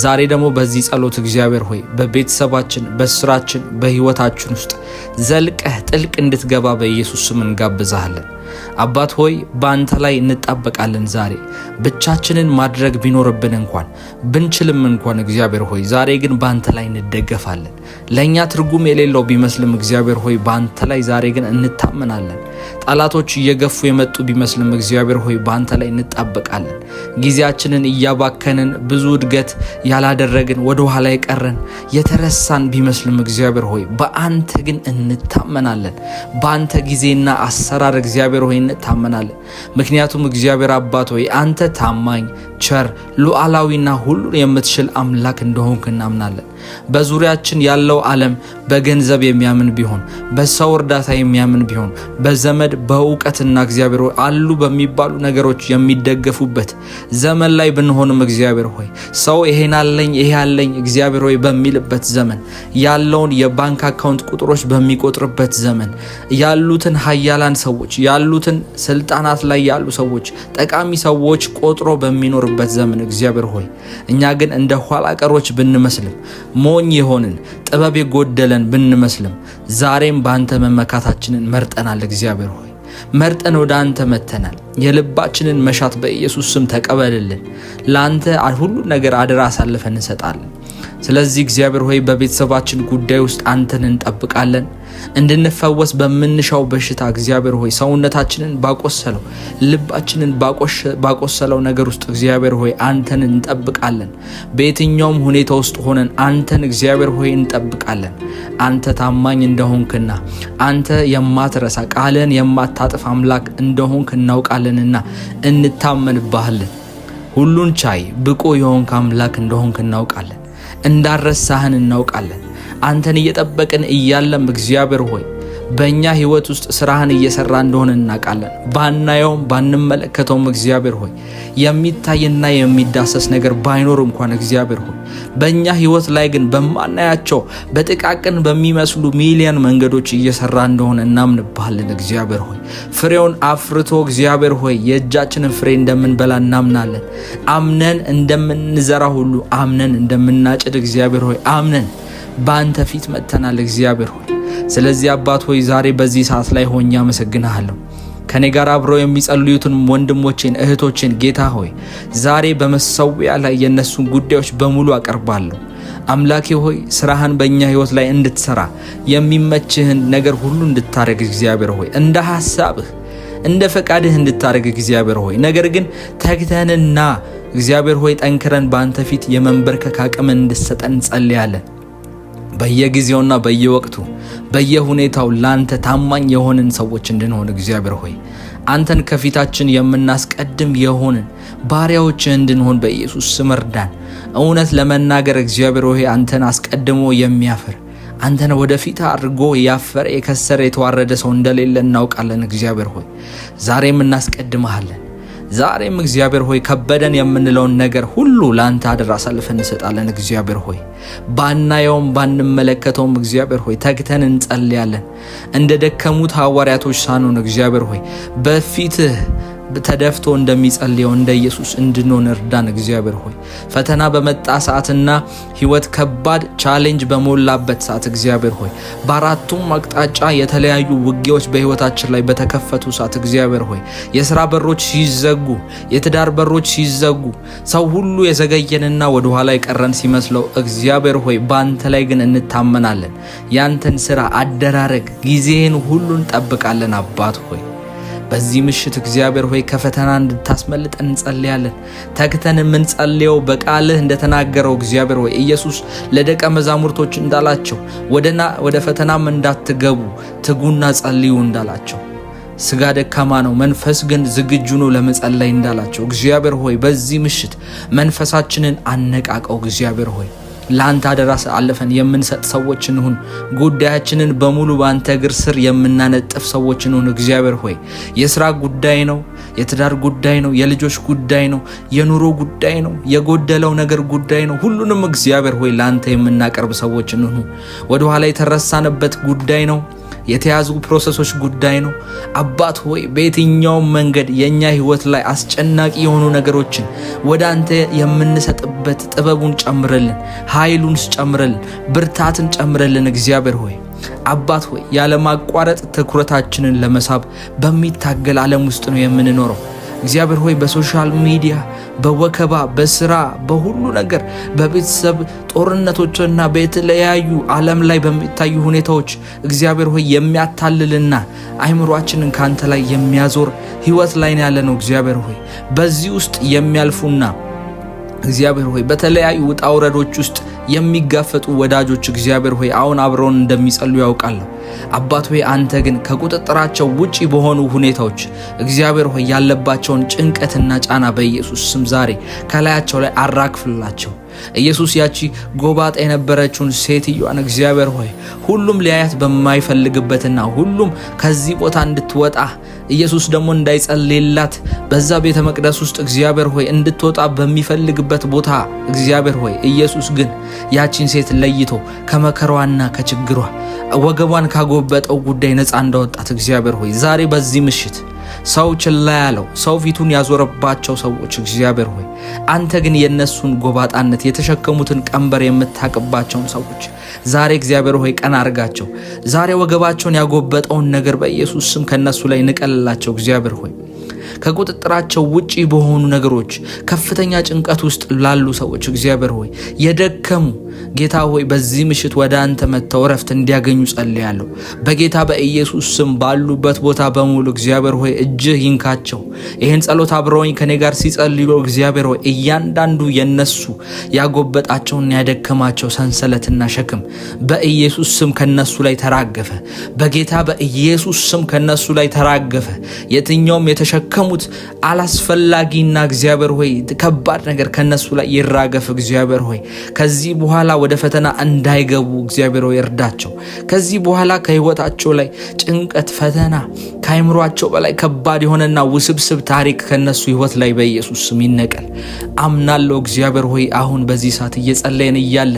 ዛሬ ደግሞ በዚህ ጸሎት እግዚአብሔር ሆይ በቤተሰባችን በስራችን በሕይወታችን ውስጥ ዘልቀህ ጥልቅ እንድትገባ በኢየሱስ ስም እንጋብዛለን። አባት ሆይ በአንተ ላይ እንጣበቃለን። ዛሬ ብቻችንን ማድረግ ቢኖርብን እንኳን ብንችልም እንኳን እግዚአብሔር ሆይ ዛሬ ግን በአንተ ላይ እንደገፋለን። ለእኛ ትርጉም የሌለው ቢመስልም እግዚአብሔር ሆይ በአንተ ላይ ዛሬ ግን እንታመናለን። ጠላቶች እየገፉ የመጡ ቢመስልም እግዚአብሔር ሆይ በአንተ ላይ እንጣበቃለን። ጊዜያችንን እያባከንን ብዙ እድገት ያላደረግን ወደ ኋላ የቀረን የተረሳን ቢመስልም እግዚአብሔር ሆይ በአንተ ግን እንታመናለን። በአንተ ጊዜና አሰራር እግዚአብሔር ሆይ እንታመናለን። ምክንያቱም እግዚአብሔር አባት ሆይ አንተ ታማኝ፣ ቸር፣ ሉዓላዊና ሁሉን የምትችል አምላክ እንደሆንክ እናምናለን። በዙሪያችን ያለው ዓለም በገንዘብ የሚያምን ቢሆን፣ በሰው እርዳታ የሚያምን ቢሆን፣ በዘመድ በእውቀትና እግዚአብሔር ሆይ አሉ በሚባሉ ነገሮች የሚደገፉበት ዘመን ላይ ብንሆንም እግዚአብሔር ሆይ ሰው ይሄን አለኝ ይሄ አለኝ እግዚአብሔር ሆይ በሚልበት ዘመን ያለውን የባንክ አካውንት ቁጥሮች በሚቆጥርበት ዘመን ያሉትን ኃያላን ሰዎች ያሉትን ስልጣናት ላይ ያሉ ሰዎች ጠቃሚ ሰዎች ቆጥሮ በሚኖርበት ዘመን እግዚአብሔር ሆይ እኛ ግን እንደ ኋላ ቀሮች ብንመስልም ሞኝ የሆንን ጥበብ የጎደለን ብንመስልም ዛሬም በአንተ መመካታችንን መርጠናል። እግዚአብሔር ሆይ መርጠን ወደ አንተ መተናል። የልባችንን መሻት በኢየሱስ ስም ተቀበልልን። ለአንተ ሁሉን ነገር አደራ አሳልፈን እንሰጣለን። ስለዚህ እግዚአብሔር ሆይ በቤተሰባችን ጉዳይ ውስጥ አንተን እንጠብቃለን። እንድንፈወስ በምንሻው በሽታ እግዚአብሔር ሆይ ሰውነታችንን ባቆሰለው ልባችንን ባቆሰለው ነገር ውስጥ እግዚአብሔር ሆይ አንተን እንጠብቃለን። በየትኛውም ሁኔታ ውስጥ ሆነን አንተን እግዚአብሔር ሆይ እንጠብቃለን። አንተ ታማኝ እንደሆንክና አንተ የማትረሳ ቃልን የማታጥፍ አምላክ እንደሆንክ እናውቃለንና እንታመንብሃለን። ሁሉን ቻይ ብቁ የሆንክ አምላክ እንደሆንክ እናውቃለን። እንዳረሳህን እናውቃለን። አንተን እየጠበቅን እያለም እግዚአብሔር ሆይ በእኛ ህይወት ውስጥ ስራህን እየሰራ እንደሆነ እናውቃለን። ባናየውም ባንመለከተውም እግዚአብሔር ሆይ የሚታይና የሚዳሰስ ነገር ባይኖር እንኳን እግዚአብሔር ሆይ በእኛ ህይወት ላይ ግን በማናያቸው በጥቃቅን በሚመስሉ ሚሊዮን መንገዶች እየሰራ እንደሆነ እናምንብሃለን። እግዚአብሔር ሆይ ፍሬውን አፍርቶ እግዚአብሔር ሆይ የእጃችንን ፍሬ እንደምንበላ እናምናለን። አምነን እንደምንዘራ ሁሉ አምነን እንደምናጭድ እግዚአብሔር ሆይ አምነን በአንተ ፊት መጥተናል። እግዚአብሔር ሆይ ስለዚህ አባት ሆይ ዛሬ በዚህ ሰዓት ላይ ሆኜ አመሰግንሃለሁ። ከኔ ጋር አብረው የሚጸልዩትን ወንድሞቼን እህቶቼን ጌታ ሆይ ዛሬ በመሰዊያ ላይ የነሱን ጉዳዮች በሙሉ አቀርባለሁ። አምላኬ ሆይ ስራህን በእኛ ህይወት ላይ እንድትሰራ የሚመችህን ነገር ሁሉ እንድታረግ እግዚአብሔር ሆይ እንደ ሐሳብህ እንደ ፈቃድህ እንድታረግ እግዚአብሔር ሆይ ነገር ግን ተግተንና እግዚአብሔር ሆይ ጠንክረን በአንተ ፊት የመንበርከክ አቅምን እንድትሰጠን እንጸልያለን። በየጊዜውና በየወቅቱ በየሁኔታው ላንተ ታማኝ የሆንን ሰዎች እንድንሆን እግዚአብሔር ሆይ አንተን ከፊታችን የምናስቀድም የሆንን ባሪያዎች እንድንሆን በኢየሱስ ስም እርዳን። እውነት ለመናገር እግዚአብሔር ሆይ አንተን አስቀድሞ የሚያፍር አንተን ወደፊት አድርጎ ያፈረ የከሰረ የተዋረደ ሰው እንደሌለ እናውቃለን። እግዚአብሔር ሆይ ዛሬም እናስቀድመሃለን። ዛሬም እግዚአብሔር ሆይ ከበደን የምንለውን ነገር ሁሉ ላንተ አደራ አሳልፈን እንሰጣለን። እግዚአብሔር ሆይ ባናየውም ባንመለከተውም እግዚአብሔር ሆይ ተግተን እንጸልያለን። እንደ ደከሙት ሐዋርያቶች ሳንሆን እግዚአብሔር ሆይ በፊትህ ተደፍቶ እንደሚጸልየው እንደ ኢየሱስ እንድንሆን እርዳን። እግዚአብሔር ሆይ ፈተና በመጣ ሰዓትና ህይወት ከባድ ቻሌንጅ በሞላበት ሰዓት እግዚአብሔር ሆይ በአራቱም አቅጣጫ የተለያዩ ውጊያዎች በህይወታችን ላይ በተከፈቱ ሰዓት እግዚአብሔር ሆይ የሥራ በሮች ሲዘጉ፣ የትዳር በሮች ሲዘጉ፣ ሰው ሁሉ የዘገየንና ወደ ኋላ የቀረን ሲመስለው እግዚአብሔር ሆይ በአንተ ላይ ግን እንታመናለን። ያንተን ሥራ አደራረግ ጊዜን ሁሉ እንጠብቃለን። አባት ሆይ በዚህ ምሽት እግዚአብሔር ሆይ ከፈተና እንድታስመልጠን እንጸልያለን። ተግተን የምንጸልየው በቃልህ እንደተናገረው እግዚአብሔር ሆይ ኢየሱስ ለደቀ መዛሙርቶች እንዳላቸው ወደ ፈተናም እንዳትገቡ ትጉና ጸልዩ እንዳላቸው፣ ስጋ ደካማ ነው መንፈስ ግን ዝግጁ ነው ለመጸለይ እንዳላቸው እግዚአብሔር ሆይ በዚህ ምሽት መንፈሳችንን አነቃቀው። እግዚአብሔር ሆይ ላንተ አደራ አለፈን የምንሰጥ ሰዎች እንሁን። ጉዳያችንን በሙሉ በአንተ እግር ስር የምናነጥፍ ሰዎች እንሁን። እግዚአብሔር ሆይ የሥራ ጉዳይ ነው፣ የትዳር ጉዳይ ነው፣ የልጆች ጉዳይ ነው፣ የኑሮ ጉዳይ ነው፣ የጎደለው ነገር ጉዳይ ነው። ሁሉንም እግዚአብሔር ሆይ ላንተ የምናቀርብ ሰዎች እንሁን። ወደ ኋላ የተረሳንበት ጉዳይ ነው፣ የተያዙ ፕሮሰሶች ጉዳይ ነው። አባት ሆይ በየትኛውም መንገድ የኛ ህይወት ላይ አስጨናቂ የሆኑ ነገሮችን ወደ አንተ የምንሰጥበት ጥበቡን ጨምረልን፣ ኃይሉን ጨምረልን፣ ብርታትን ጨምረልን። እግዚአብሔር ሆይ አባት ሆይ ያለማቋረጥ ትኩረታችንን ለመሳብ በሚታገል ዓለም ውስጥ ነው የምንኖረው። እግዚአብሔር ሆይ በሶሻል ሚዲያ በወከባ በስራ በሁሉ ነገር በቤተሰብ ጦርነቶችና በተለያዩ ዓለም ላይ በሚታዩ ሁኔታዎች እግዚአብሔር ሆይ የሚያታልልና አይምሮአችንን ካንተ ላይ የሚያዞር ህይወት ላይ ያለ ነው። እግዚአብሔር ሆይ በዚህ ውስጥ የሚያልፉና እግዚአብሔር ሆይ በተለያዩ ውጣ ውረዶች ውስጥ የሚጋፈጡ ወዳጆች እግዚአብሔር ሆይ አሁን አብረውን እንደሚጸልዩ ያውቃለሁ። አባት ሆይ አንተ ግን ከቁጥጥራቸው ውጪ በሆኑ ሁኔታዎች እግዚአብሔር ሆይ ያለባቸውን ጭንቀትና ጫና በኢየሱስ ስም ዛሬ ከላያቸው ላይ አራግፍላቸው። ኢየሱስ ያቺ ጎባጣ የነበረችውን ሴትዮዋን እግዚአብሔር ሆይ ሁሉም ሊያያት በማይፈልግበትና ሁሉም ከዚህ ቦታ እንድትወጣ ኢየሱስ ደግሞ እንዳይጸልይላት በዛ ቤተ መቅደስ ውስጥ እግዚአብሔር ሆይ እንድትወጣ በሚፈልግበት ቦታ እግዚአብሔር ሆይ ኢየሱስ ግን ያቺን ሴት ለይቶ ከመከራዋና ከችግሯ ወገቧን ካጎበጠው ጉዳይ ነፃ እንዳወጣት እግዚአብሔር ሆይ ዛሬ በዚህ ምሽት ሰው ችላ ያለው ሰው ፊቱን ያዞረባቸው ሰዎች እግዚአብሔር ሆይ አንተ ግን የነሱን ጎባጣነት የተሸከሙትን ቀንበር የምታቅባቸውን ሰዎች ዛሬ እግዚአብሔር ሆይ ቀና አርጋቸው። ዛሬ ወገባቸውን ያጎበጠውን ነገር በኢየሱስ ስም ከነሱ ላይ ንቀልላቸው። እግዚአብሔር ሆይ ከቁጥጥራቸው ውጪ በሆኑ ነገሮች ከፍተኛ ጭንቀት ውስጥ ላሉ ሰዎች እግዚአብሔር ሆይ የደከሙ ጌታ ሆይ በዚህ ምሽት ወደ አንተ መጥተው ረፍት እንዲያገኙ ጸልያለሁ። በጌታ በኢየሱስ ስም ባሉበት ቦታ በሙሉ እግዚአብሔር ሆይ እጅህ ይንካቸው። ይህን ጸሎት አብረውኝ ከኔ ጋር ሲጸልዩ እግዚአብሔር ሆይ እያንዳንዱ የነሱ ያጎበጣቸውና ያደከማቸው ሰንሰለትና ሸክም በኢየሱስ ስም ከነሱ ላይ ተራገፈ። በጌታ በኢየሱስ ስም ከነሱ ላይ ተራገፈ። የትኛውም የተሸከሙት አላስፈላጊና እግዚአብሔር ሆይ ከባድ ነገር ከነሱ ላይ ይራገፍ። እግዚአብሔር ሆይ ከዚህ በኋላ ወደ ፈተና እንዳይገቡ እግዚአብሔር ሆይ እርዳቸው። ከዚህ በኋላ ከህይወታቸው ላይ ጭንቀት፣ ፈተና ከአይምሯቸው በላይ ከባድ የሆነና ውስብስብ ታሪክ ከነሱ ህይወት ላይ በኢየሱስ ስም ይነቀል። አምናለሁ እግዚአብሔር ሆይ አሁን በዚህ ሰዓት እየጸለየን እያለ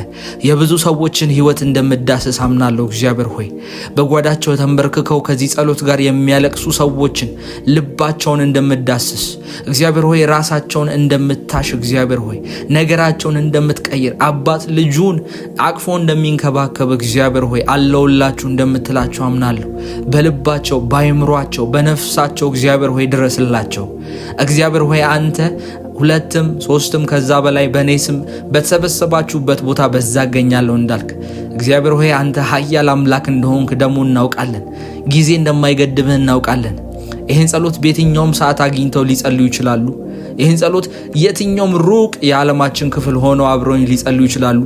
የብዙ ሰዎችን ህይወት እንደምዳስስ አምናለሁ። እግዚአብሔር ሆይ በጓዳቸው ተንበርክከው ከዚህ ጸሎት ጋር የሚያለቅሱ ሰዎችን ልባቸውን እንደምዳስስ እግዚአብሔር ሆይ ራሳቸውን እንደምታሽ እግዚአብሔር ሆይ ነገራቸውን እንደምትቀይር አባት ልጁን አቅፎ እንደሚንከባከብ እግዚአብሔር ሆይ አለውላችሁ እንደምትላቸው አምናለሁ። በልባቸው ባይምሯቸው በነፍሳቸው እግዚአብሔር ሆይ ድረስላቸው። እግዚአብሔር ሆይ አንተ 2ም 3ም ከዛ በላይ በኔ ስም በተሰበሰባችሁበት ቦታ በዛ አገኛለሁ እንዳልክ እግዚአብሔር ሆይ አንተ ኃያል አምላክ እንደሆንክ ደግሞ እናውቃለን። ጊዜ እንደማይገድብህ እናውቃለን። ይህን ጸሎት በየትኛውም ሰዓት አግኝተው ሊጸልዩ ይችላሉ። ይህን ጸሎት የትኛውም ሩቅ የዓለማችን ክፍል ሆነው አብረውኝ ሊጸልዩ ይችላሉ።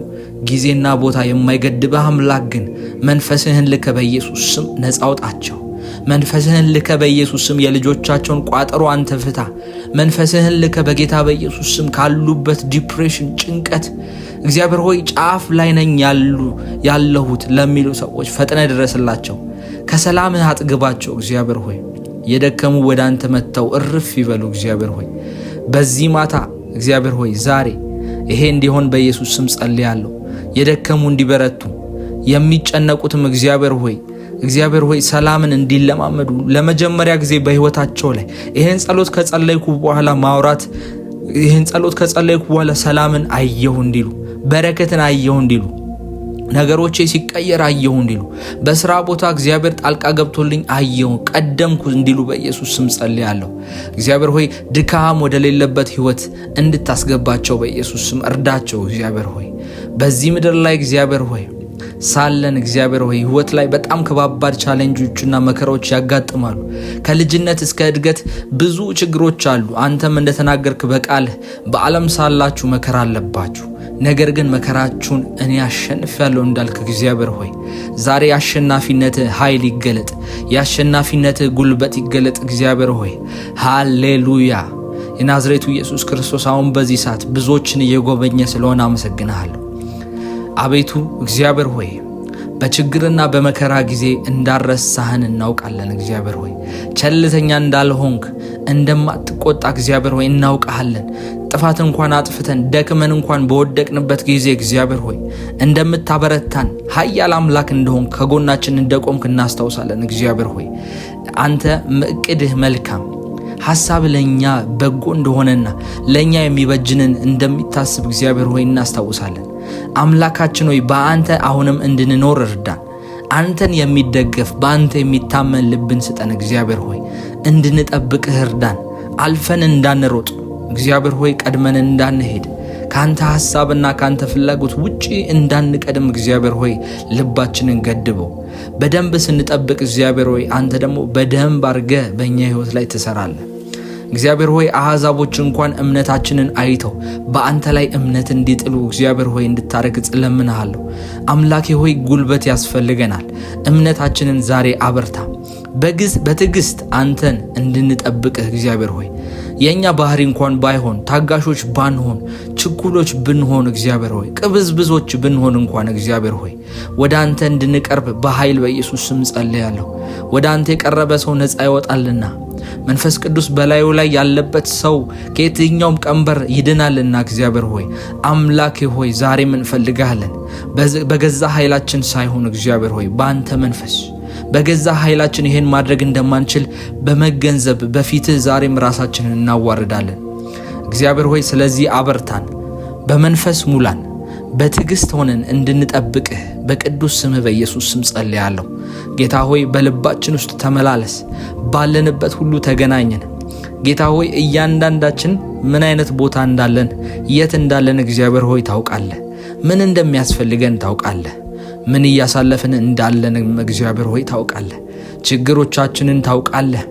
ጊዜና ቦታ የማይገድብህ አምላክ ግን መንፈስህን ልከ በኢየሱስ ስም ነፃ አውጣቸው። መንፈስህን ልከ በኢየሱስ ስም የልጆቻቸውን ቋጠሮ አንተ ፍታ። መንፈስህን ልከ በጌታ በኢየሱስ ስም ካሉበት ዲፕሬሽን፣ ጭንቀት እግዚአብሔር ሆይ ጫፍ ላይ ነኝ ያለሁት ለሚሉ ሰዎች ፈጥነ ድረስላቸው። ከሰላምህ አጥግባቸው። እግዚአብሔር ሆይ የደከሙ ወደ አንተ መጥተው እርፍ ይበሉ። እግዚአብሔር ሆይ በዚህ ማታ እግዚአብሔር ሆይ ዛሬ ይሄ እንዲሆን በኢየሱስ ስም ጸልያለሁ። የደከሙ እንዲበረቱ፣ የሚጨነቁትም እግዚአብሔር ሆይ ሰላምን እንዲለማመዱ ለመጀመሪያ ጊዜ በህይወታቸው ላይ ይሄን ጸሎት ከጸለይኩ በኋላ ሰላምን አየሁ እንዲሉ፣ በረከትን አየሁ እንዲሉ፣ ነገሮቼ ሲቀየር አየሁ እንዲሉ፣ በስራ ቦታ እግዚአብሔር ጣልቃ ገብቶልኝ አየሁ ቀደምኩ እንዲሉ በኢየሱስ ስም ጸልያለሁ። እግዚአብሔር ሆይ ድካም ወደ ሌለበት ህይወት እንድታስገባቸው በኢየሱስ ስም እርዳቸው። እግዚአብሔር ሆይ በዚህ ምድር ላይ እግዚአብሔር ሆይ ሳለን እግዚአብሔር ሆይ ህይወት ላይ በጣም ከባባድ ቻሌንጆችና መከራዎች ያጋጥማሉ። ከልጅነት እስከ እድገት ብዙ ችግሮች አሉ። አንተም እንደተናገርክ በቃልህ በዓለም ሳላችሁ መከራ አለባችሁ፣ ነገር ግን መከራችሁን እኔ አሸንፋለሁ እንዳልክ እግዚአብሔር ሆይ ዛሬ የአሸናፊነትህ ኃይል ይገለጥ፣ የአሸናፊነትህ ጉልበት ይገለጥ። እግዚአብሔር ሆይ ሃሌሉያ። የናዝሬቱ ኢየሱስ ክርስቶስ አሁን በዚህ ሰዓት ብዙዎችን እየጎበኘ ስለሆነ አመሰግናለሁ። አቤቱ እግዚአብሔር ሆይ በችግርና በመከራ ጊዜ እንዳረሳህን እናውቃለን። እግዚአብሔር ሆይ ቸልተኛ እንዳልሆንክ እንደማትቆጣ እግዚአብሔር ሆይ እናውቃለን። ጥፋት እንኳን አጥፍተን ደክመን እንኳን በወደቅንበት ጊዜ እግዚአብሔር ሆይ እንደምታበረታን ኃያል አምላክ እንደሆንክ ከጎናችን እንደቆምክ እናስታውሳለን። እግዚአብሔር ሆይ አንተ እቅድህ መልካም፣ ሐሳብ ለኛ በጎ እንደሆነና ለኛ የሚበጅንን እንደሚታስብ እግዚአብሔር ሆይ እናስታውሳለን። አምላካችን ሆይ በአንተ አሁንም እንድንኖር እርዳን። አንተን የሚደገፍ በአንተ የሚታመን ልብን ስጠን። እግዚአብሔር ሆይ እንድንጠብቅህ እርዳን። አልፈን እንዳንሮጥ እግዚአብሔር ሆይ ቀድመን እንዳንሄድ ካንተ ሐሳብና ካንተ ፍላጎት ውጪ እንዳንቀድም እግዚአብሔር ሆይ ልባችንን ገድበው። በደንብ ስንጠብቅ እግዚአብሔር ሆይ አንተ ደግሞ በደንብ አድርገህ በእኛ ህይወት ላይ ትሰራለህ። እግዚአብሔር ሆይ አሕዛቦች እንኳን እምነታችንን አይተው በአንተ ላይ እምነት እንዲጥሉ እግዚአብሔር ሆይ እንድታረግ እለምንሃለሁ። አምላኬ ሆይ ጉልበት ያስፈልገናል። እምነታችንን ዛሬ አበርታ። በትዕግስት አንተን እንድንጠብቅህ እግዚአብሔር ሆይ የኛ ባህሪ እንኳን ባይሆን ታጋሾች ባንሆን ችኩሎች ብንሆን እግዚአብሔር ሆይ ቅብዝብዞች ብንሆን እንኳን እግዚአብሔር ሆይ ወደ አንተ እንድንቀርብ በኃይል በኢየሱስ ስም ጸልያለሁ። ወደ አንተ የቀረበ ሰው ነፃ ይወጣልና መንፈስ ቅዱስ በላዩ ላይ ያለበት ሰው ከየትኛውም ቀንበር ይድናልና እግዚአብሔር ሆይ አምላኬ ሆይ ዛሬም እንፈልጋለን። በገዛ ኃይላችን ሳይሆን እግዚአብሔር ሆይ በአንተ መንፈስ በገዛ ኃይላችን ይሄን ማድረግ እንደማንችል በመገንዘብ በፊትህ ዛሬም ራሳችንን እናዋርዳለን። እግዚአብሔር ሆይ ስለዚህ አበርታን፣ በመንፈስ ሙላን፣ በትዕግስት ሆነን እንድንጠብቅህ በቅዱስ ስምህ በኢየሱስ ስም ጸልያለሁ። ጌታ ሆይ በልባችን ውስጥ ተመላለስ፣ ባለንበት ሁሉ ተገናኘን። ጌታ ሆይ እያንዳንዳችን ምን አይነት ቦታ እንዳለን የት እንዳለን እግዚአብሔር ሆይ ታውቃለህ። ምን እንደሚያስፈልገን ታውቃለህ። ምን እያሳለፍን እንዳለን እግዚአብሔር ሆይ ታውቃለህ። ችግሮቻችንን ታውቃለህ።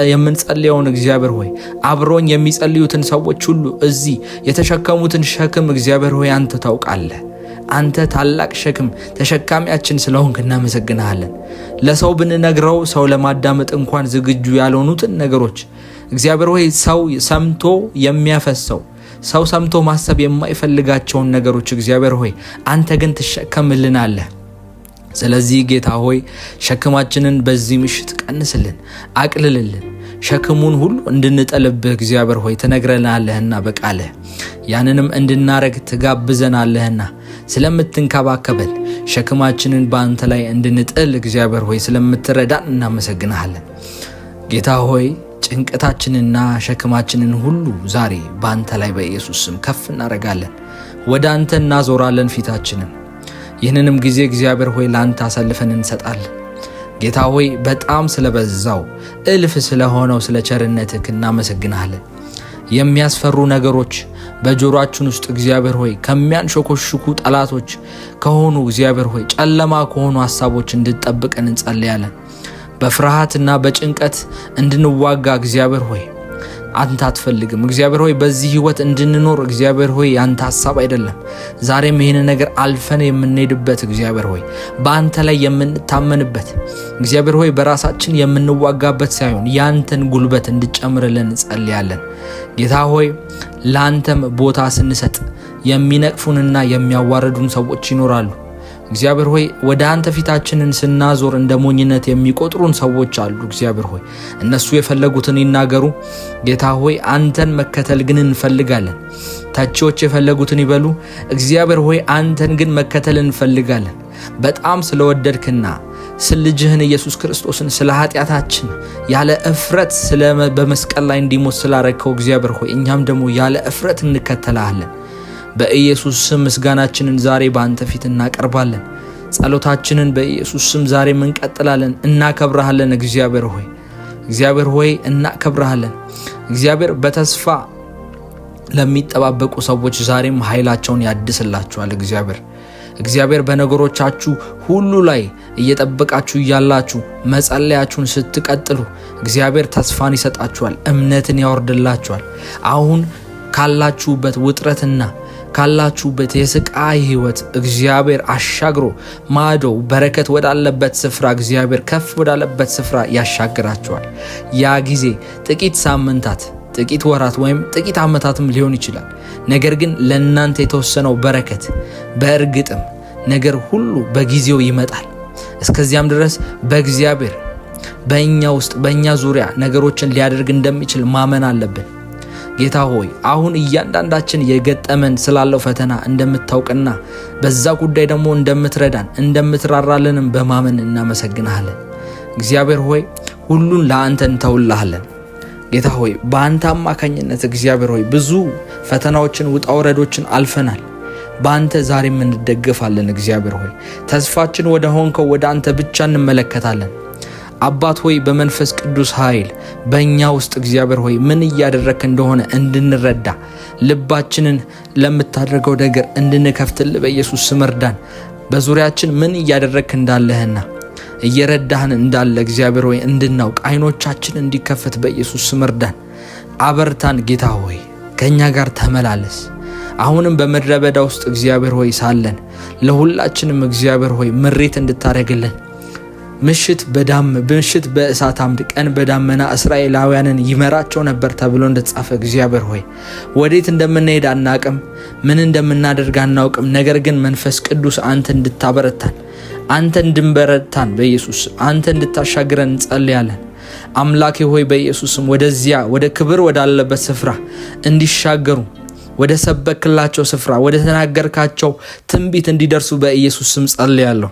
የምንጸልየውን እግዚአብሔር ሆይ አብሮኝ የሚጸልዩትን ሰዎች ሁሉ እዚህ የተሸከሙትን ሸክም እግዚአብሔር ሆይ አንተ ታውቃለህ። አንተ ታላቅ ሸክም ተሸካሚያችን ስለሆንክ እናመሰግናለን። ለሰው ብንነግረው ሰው ለማዳመጥ እንኳን ዝግጁ ያልሆኑትን ነገሮች እግዚአብሔር ሆይ ሰው ሰምቶ የሚያፈሰው ሰው ሰምቶ ማሰብ የማይፈልጋቸውን ነገሮች እግዚአብሔር ሆይ አንተ ግን ትሸከምልናለህ። ስለዚህ ጌታ ሆይ ሸክማችንን በዚህ ምሽት ቀንስልን፣ አቅልልልን። ሸክሙን ሁሉ እንድንጠልብህ እግዚአብሔር ሆይ ትነግረናለህና በቃልህ ያንንም እንድናረግ ትጋብዘናለህና ስለምትንከባከበን ሸክማችንን በአንተ ላይ እንድንጥል እግዚአብሔር ሆይ ስለምትረዳን እናመሰግናለን። ጌታ ሆይ ጭንቀታችንና ሸክማችንን ሁሉ ዛሬ በአንተ ላይ በኢየሱስ ስም ከፍ እናረጋለን። ወደ አንተ እናዞራለን ፊታችንን። ይህንንም ጊዜ እግዚአብሔር ሆይ ለአንተ አሳልፈን እንሰጣለን። ጌታ ሆይ በጣም ስለበዛው እልፍ ስለሆነው ስለ ቸርነትህ እናመሰግናለን። የሚያስፈሩ ነገሮች በጆሮአችን ውስጥ እግዚአብሔር ሆይ ከሚያንሾኮሽኩ ጠላቶች ከሆኑ እግዚአብሔር ሆይ ጨለማ ከሆኑ ሐሳቦች እንድትጠብቀን እንጸልያለን። በፍርሃትና በጭንቀት እንድንዋጋ እግዚአብሔር ሆይ አንተ አትፈልግም። እግዚአብሔር ሆይ በዚህ ህይወት እንድንኖር እግዚአብሔር ሆይ ያንተ ሐሳብ አይደለም። ዛሬም ይህን ነገር አልፈን የምንሄድበት እግዚአብሔር ሆይ በአንተ ላይ የምንታመንበት እግዚአብሔር ሆይ በራሳችን የምንዋጋበት ሳይሆን ያንተን ጉልበት እንድጨምርልን እንጸልያለን። ጌታ ሆይ ላንተም ቦታ ስንሰጥ የሚነቅፉንና የሚያዋርዱን ሰዎች ይኖራሉ። እግዚአብሔር ሆይ ወደ አንተ ፊታችንን ስናዞር እንደ ሞኝነት የሚቆጥሩን ሰዎች አሉ። እግዚአብሔር ሆይ እነሱ የፈለጉትን ይናገሩ። ጌታ ሆይ አንተን መከተል ግን እንፈልጋለን። ታቾች የፈለጉትን ይበሉ። እግዚአብሔር ሆይ አንተን ግን መከተል እንፈልጋለን። በጣም ስለወደድክና ልጅህን ኢየሱስ ክርስቶስን ስለ ኃጢአታችን ያለ እፍረት በመስቀል ላይ እንዲሞት ስላረከው እግዚአብሔር ሆይ እኛም ደግሞ ያለ እፍረት እንከተልሃለን። በኢየሱስ ስም ምስጋናችንን ዛሬ በአንተ ፊት እናቀርባለን። ጸሎታችንን በኢየሱስ ስም ዛሬ እንቀጥላለን። እናከብርሃለን። እግዚአብሔር ሆይ እናከብርሃለን። እግዚአብሔር በተስፋ ለሚጠባበቁ ሰዎች ዛሬም ኃይላቸውን ያድስላቸዋል። እግዚአብሔር በነገሮቻችሁ ሁሉ ላይ እየጠበቃችሁ ያላችሁ መጸለያችሁን ስትቀጥሉ እግዚአብሔር ተስፋን ይሰጣችኋል፣ እምነትን ያወርድላችኋል። አሁን ካላችሁበት ውጥረትና ካላችሁበት የስቃይ ህይወት እግዚአብሔር አሻግሮ ማዶ በረከት ወዳለበት ስፍራ እግዚአብሔር ከፍ ወዳለበት ስፍራ ያሻግራችኋል። ያ ጊዜ ጥቂት ሳምንታት፣ ጥቂት ወራት ወይም ጥቂት ዓመታትም ሊሆን ይችላል። ነገር ግን ለእናንተ የተወሰነው በረከት በእርግጥም ነገር ሁሉ በጊዜው ይመጣል። እስከዚያም ድረስ በእግዚአብሔር በእኛ ውስጥ በእኛ ዙሪያ ነገሮችን ሊያደርግ እንደሚችል ማመን አለብን። ጌታ ሆይ አሁን እያንዳንዳችን የገጠመን ስላለው ፈተና እንደምታውቅና በዛ ጉዳይ ደግሞ እንደምትረዳን እንደምትራራልንም በማመን እናመሰግናለን። እግዚአብሔር ሆይ ሁሉን ለአንተ እንተውልሃለን። ጌታ ሆይ በአንተ አማካኝነት እግዚአብሔር ሆይ ብዙ ፈተናዎችን ውጣ ውረዶችን አልፈናል። በአንተ ዛሬም እንደገፋለን። እግዚአብሔር ሆይ ተስፋችን ወደ ሆንከው ወደ አንተ ብቻ እንመለከታለን። አባት ሆይ በመንፈስ ቅዱስ ኃይል በእኛ ውስጥ እግዚአብሔር ሆይ ምን እያደረክ እንደሆነ እንድንረዳ ልባችንን ለምታደርገው ነገር እንድንከፍትል በኢየሱስ ስም እርዳን። በዙሪያችን ምን እያደረክ እንዳለህና እየረዳህን እንዳለ እግዚአብሔር ሆይ እንድናውቅ አይኖቻችን እንዲከፈት በኢየሱስ ስም እርዳን። አበርታን። ጌታ ሆይ ከእኛ ጋር ተመላለስ። አሁንም በምድረ በዳ ውስጥ እግዚአብሔር ሆይ ሳለን ለሁላችንም እግዚአብሔር ሆይ ምሬት እንድታደርግልን ምሽት በእሳት አምድ ቀን በዳመና እስራኤላውያንን ይመራቸው ነበር ተብሎ እንደተጻፈ እግዚአብሔር ሆይ ወዴት እንደምንሄድ አናውቅም፣ ምን እንደምናደርግ አናውቅም። ነገር ግን መንፈስ ቅዱስ አንተ እንድታበረታን፣ አንተ እንድንበረታን በኢየሱስ አንተ እንድታሻግረን እንጸልያለን። አምላኬ ሆይ በኢየሱስም ወደዚያ ወደ ክብር ወዳለበት ስፍራ እንዲሻገሩ ወደ ሰበክላቸው ስፍራ ወደ ተናገርካቸው ትንቢት እንዲደርሱ በኢየሱስ ስም ጸልያለሁ።